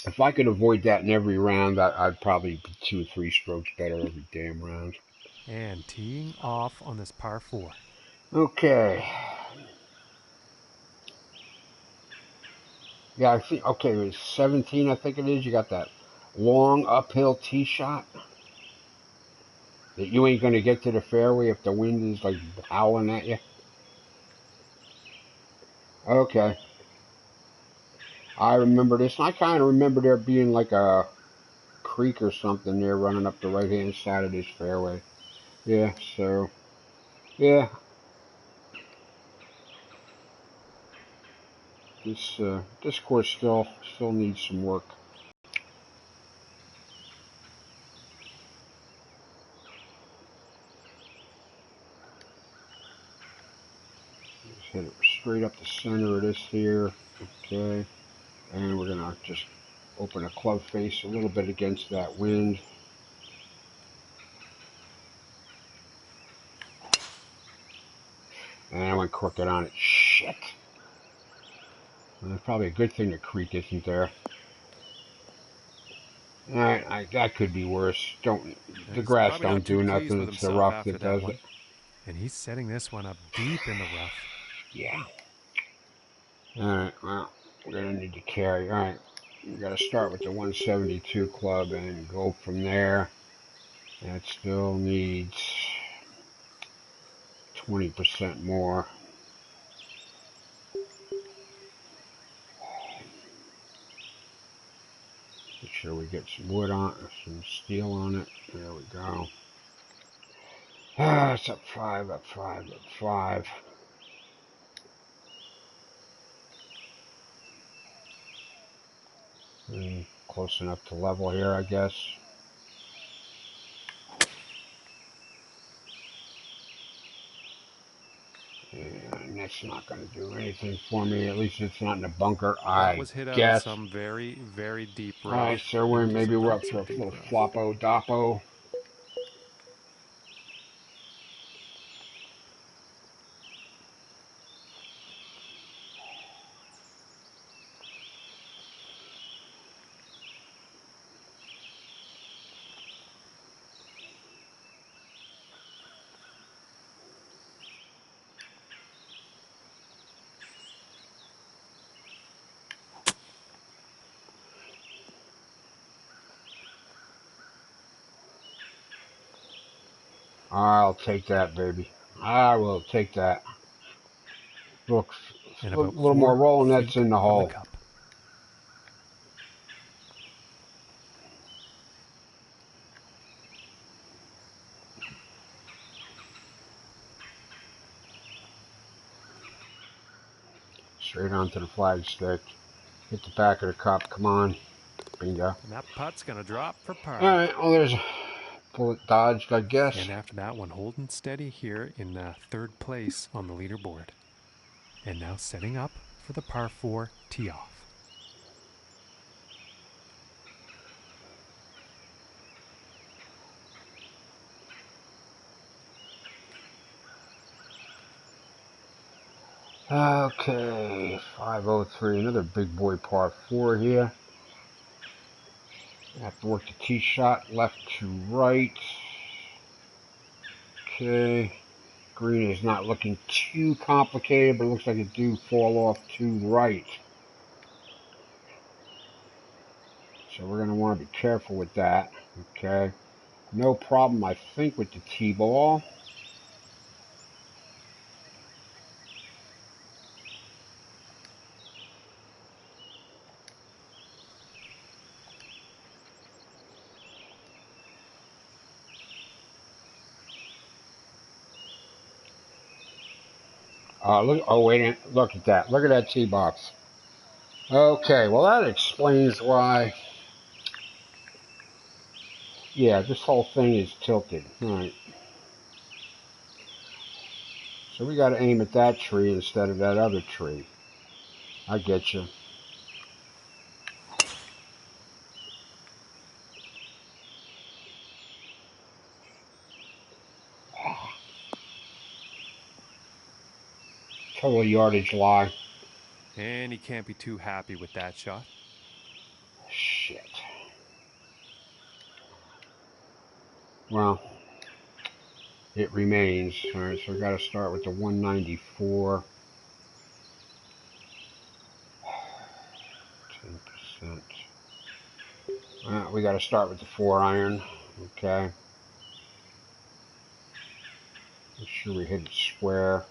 If I could avoid that in every round, I'd probably be 2 or 3 strokes better every damn round. And teeing off on this par 4. Okay. Yeah, I think, okay, it was 17, I think it is. You got that long uphill tee shot that you ain't going to get to the fairway if the wind is like howling at you. Okay. I remember this. I kind of remember there being like a creek or something there running up the right-hand side of this fairway. Yeah, so, yeah. This course still needs some work. Just hit it straight up the center of this here. Okay. And we're going to just open a club face a little bit against that wind. And I went crooked on it. Shit. Well, it's probably a good thing the creek isn't there. Alright, that could be worse. The grass don't do nothing. It's the rough that does it. And he's setting this one up deep in the rough. Yeah. Alright, well, we're going to need to carry. Alright, we got to start with the 172 club and go from there. That still needs 20% more. sure we get some wood on, some steel on it. There we go. Ah, it's up 5, up 5, up 5. And close enough to level here, I guess. And that's not going to do anything for me. At least it's not in a bunker, That I was hit out of guess. some very, very deep rough. Alright, so maybe we're up to a little floppo doppo. I'll take that, baby. I will take that. Look, a little more rolling, that's in the hole. Straight onto the flagstick. Hit the back of the cup. Come on. Bingo. And that putt's going to drop for par. Alright, well, there's a bullet dodged, I guess. And after that one, holding steady here in third place on the leaderboard. And now setting up for the par 4 tee off. Okay, 503, another big boy par 4 here. I have to work the tee shot left to right. Okay, green is not looking too complicated, but it looks like it do fall off to the right. So we're going to want to be careful with that. Okay, no problem, I think, with the tee ball. Look! Oh, wait a minute. Look at that. Look at that tee box. Okay, well, that explains why. Yeah, this whole thing is tilted. All right. So we got to aim at that tree instead of that other tree. I get you. Total yardage lie. And he can't be too happy with that shot. Shit. Well, it remains. All right, so we got to start with the 194. 10%. We got to start with the 4-iron. Okay. Make sure we hit it square.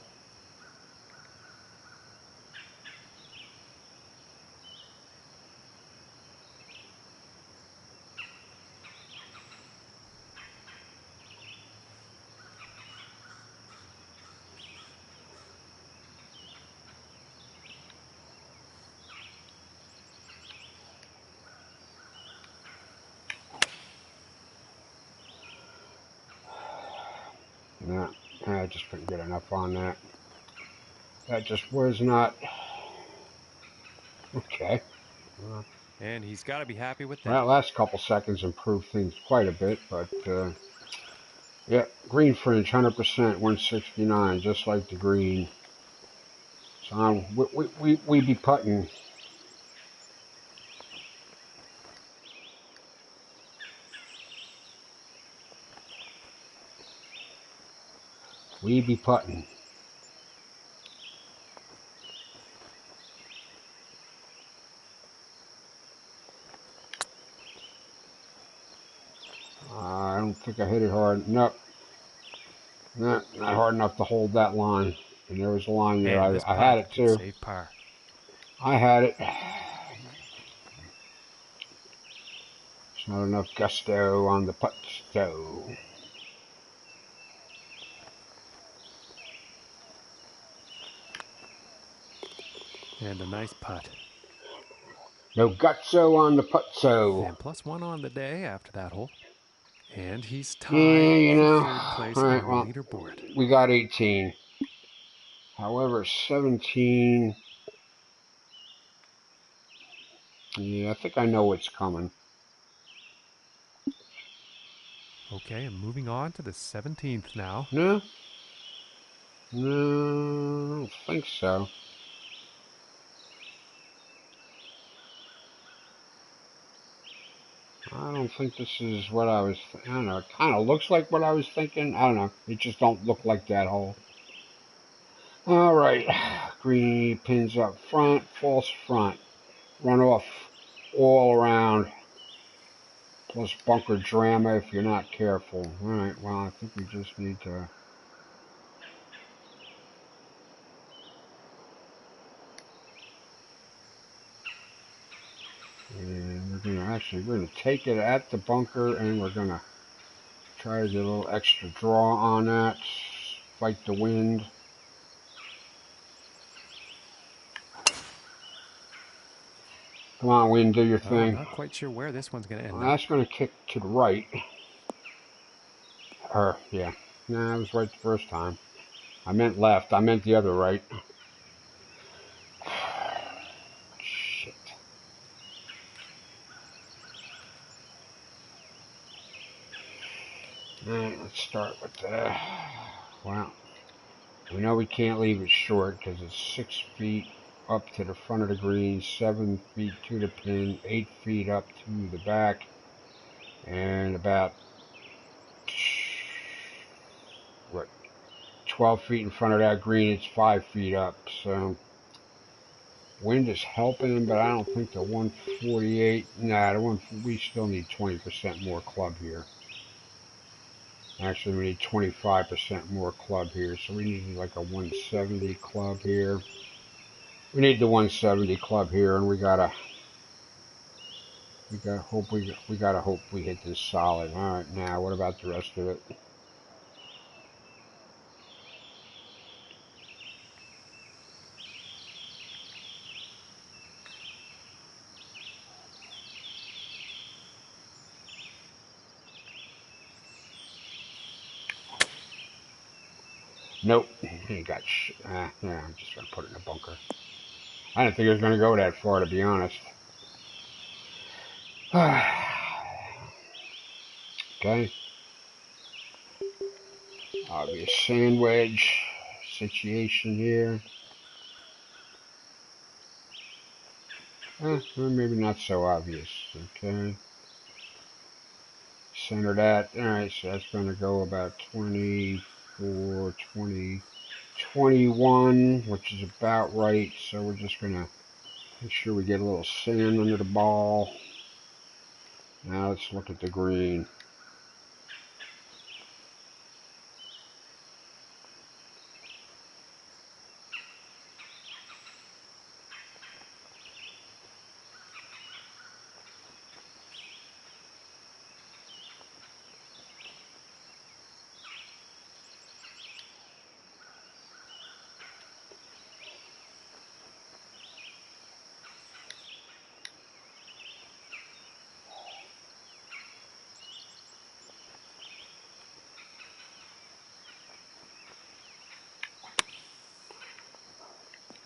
No, I just couldn't get enough on that. That just was not. Okay. And he's got to be happy with that. Well, last couple seconds improved things quite a bit, but yeah, green fringe, 100%, 169, just like the green. So we be putting. We be putting. I don't think I hit it hard. Nope. Not hard enough to hold that line. And there was a line there. I had it too. Save par. I had it. Not enough gusto on the putt-sto. And a nice putt. No gutso on the putt-so. And +1 on the day after that hole. And he's tied Yeah, you know. for third place All right, on well, the leaderboard. we got 18. However, 17. Yeah, I think I know what's coming. Okay, and moving on to the 17th now. No? No, I don't think so. I don't think this is what I was... I don't know. It kind of looks like what I was thinking. I don't know. It just don't look like that hole. All right. Green pins up front. False front. Runoff all around. Plus bunker drama if you're not careful. All right. Well, I think we just need to... And we're gonna take it at the bunker, and we're gonna try to get a little extra draw on that. Fight the wind. Come on, wind, do your thing. Not quite sure where this one's going to end up. That's gonna kick to the right. Yeah. Nah, I was right the first time. I meant left. I meant the other right. Shit. Alright, let's start with that. Wow. We know we can't leave it short because it's 6 feet up to the front of the green, 7 feet to the pin, 8 feet up to the back, and about 12 feet in front of that green. It's 5 feet up. So wind is helping, but I don't think the 148. Nah, we still need 20% more club here. Actually, we need 25% more club here. So we need like a 170 club here. We need the 170 club here, and we gotta hope we hit this solid. All right, now what about the rest of it? Nope, he got. Yeah, I'm just gonna put it in a bunker. I didn't think it was gonna go that far, to be honest. Okay. Obvious sand wedge situation here. Well, maybe not so obvious. Okay. Center that. Alright, so that's going to go about 24, 20, 21, which is about right. So we're just going to make sure we get a little sand under the ball. Now let's look at the green.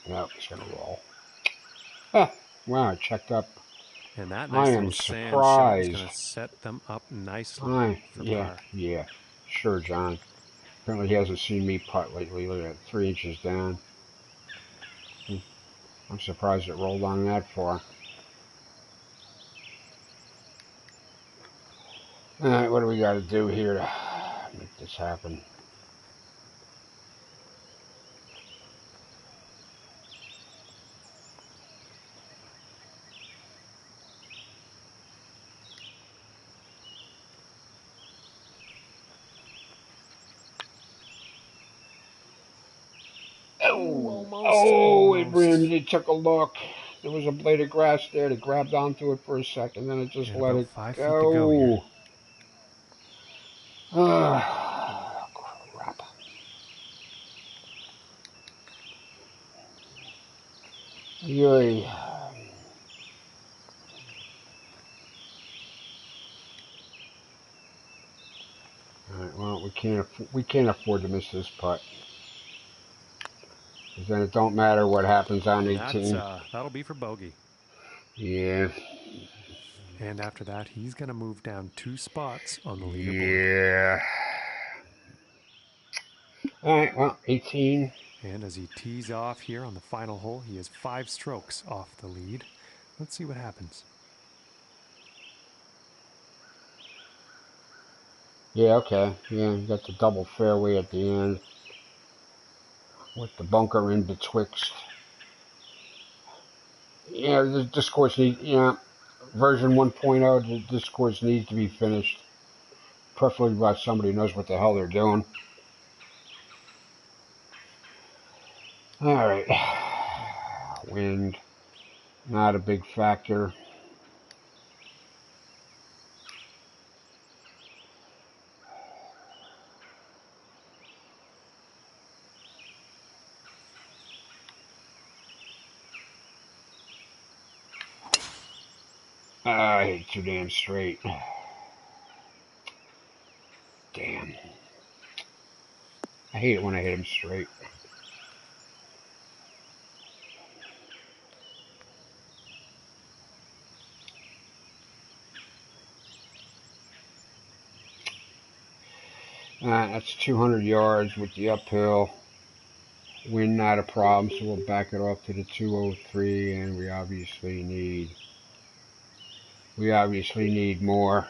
Nope, it's going to roll. Ah, wow, I checked up. And that I nice am little sand shot is going to surprised. set them up nicely for par. Yeah. Sure, John. Apparently he hasn't seen me putt lately. Look at that, 3 inches down. I'm surprised it rolled on that far. Alright, what do we got to do here to make this happen? Ooh, almost. Oh, it rimmed. It took a look. there was a blade of grass there that grabbed onto it for a second, then it just And let about it 5 feet to go here. go. Ah, crap. Yay. Alright, well, we can't afford to miss this putt. Because then it don't matter what happens on And 18. that'll be for bogey. Yeah. And after that, he's going to move down 2 spots on the leaderboard. Yeah. Alright, well, 18. And as he tees off here on the final hole, he is 5 strokes off the lead. Let's see what happens. Yeah, okay. Yeah, you got the double fairway at the end. With the bunker in betwixt. Yeah, this course needs, version 1.0, this course needs to be finished. Preferably by somebody who knows what the hell they're doing. Alright. Wind. Not a big factor. I hit too damn straight. Damn. I hate it when I hit him straight. That's 200 yards with the uphill. Wind not a problem, so we'll back it off to the 203, and we obviously need more.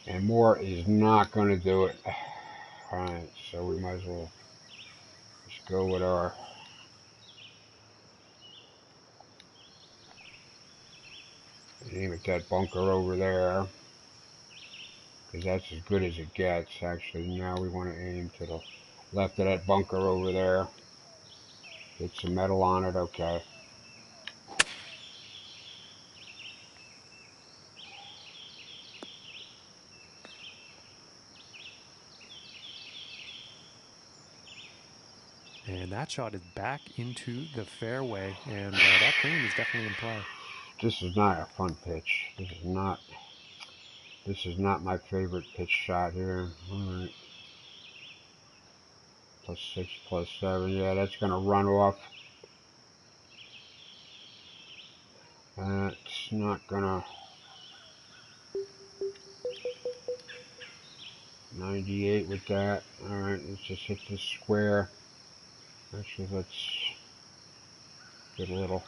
And more is not going to do it. Alright, so we might as well just go with our aim at that bunker over there, because that's as good as it gets. Actually, now we want to aim to the left of that bunker over there. Get some metal on it. Okay. And that shot is back into the fairway, and that green is definitely in play. This is not a fun pitch. This is not my favorite pitch shot here. Alright. +6, +7. Yeah, that's going to run off. It's not going to... 98 with that. Alright, let's just hit this square. Actually, let's get a little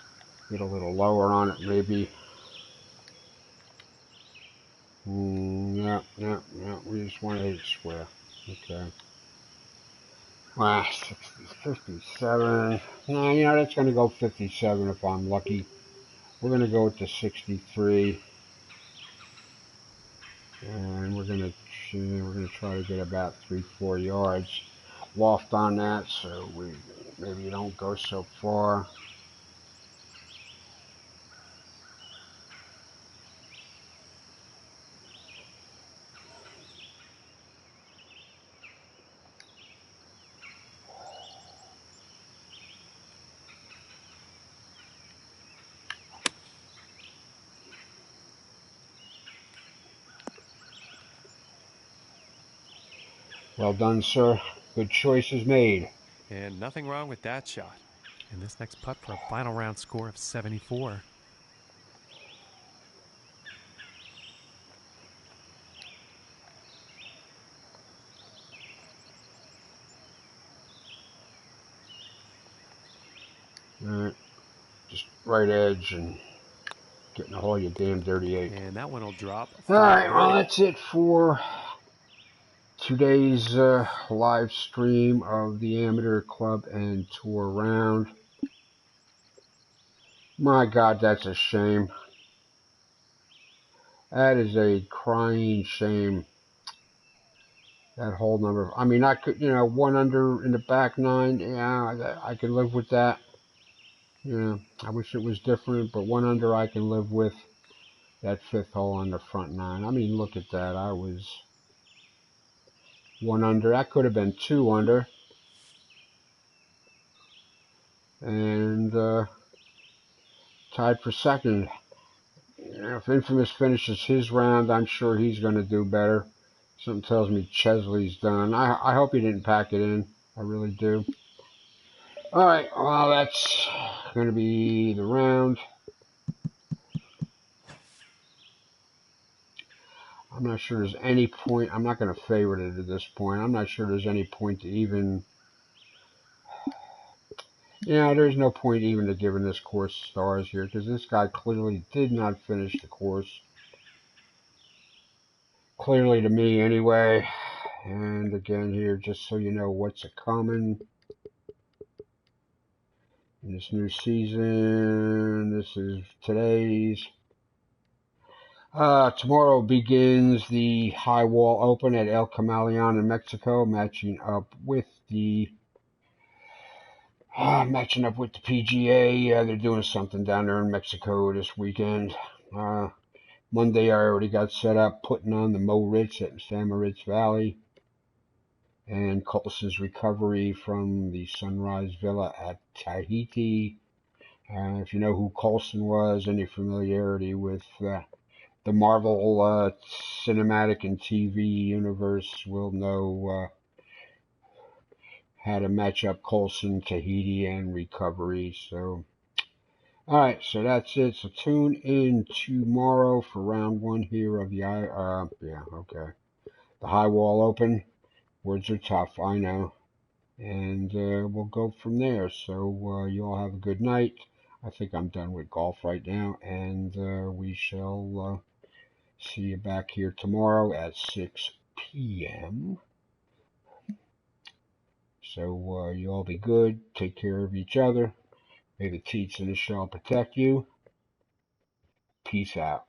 lower on it, maybe. Yeah, we just want to hit it square. Okay. Wow, 60, 57. No, that's going to go 57 if I'm lucky. We're going to go with the 63. And we're going to try to get about 3-4 yards loft on that, so we maybe don't go so far. Well done, sir. Good choices made. And nothing wrong with that shot. And this next putt for a final round score of 74. Alright, just right edge and getting a hole, you damn dirty ape. And that one will drop. Alright, well that's it for today's live stream of the Amateur Club and Tour round. My God, that's a shame. That is a crying shame. That whole number. I mean, I could, 1 under in the back 9. Yeah, I could live with that. Yeah, I wish it was different, but 1 under I can live with. That 5th hole on the front 9. I mean, look at that. I was 1 under. That could have been 2 under. And tied for second. If Infamous finishes his round, I'm sure he's going to do better. Something tells me Chesley's done. I hope he didn't pack it in. I really do. All right, well, that's going to be the round. I'm not sure there's any point. I'm not going to favorite it at this point. I'm not sure there's any point to even. Yeah, there's no point even to giving this course stars here because this guy clearly did not finish the course. Clearly to me, anyway. And again, here, just so you know what's a coming in this new season. This is today's. Tomorrow begins the High Wall Open at El Camaleon in Mexico, matching up with the PGA. They're doing something down there in Mexico this weekend. Monday I already got set up putting on the Moritz at San Moritz Valley and Colson's recovery from the Sunrise Villa at Tahiti. If you know who Colson was, any familiarity with the Marvel cinematic and TV universe will know how to match up Colson, Tahiti, and recovery. So, all right, so that's it. So tune in tomorrow for round 1 here of the the High Wall Open. Words are tough, I know, and we'll go from there. So you all have a good night. I think I'm done with golf right now, and we shall see you back here tomorrow at 6 p.m. So you all be good. Take care of each other. May the teats in the shell protect you. Peace out.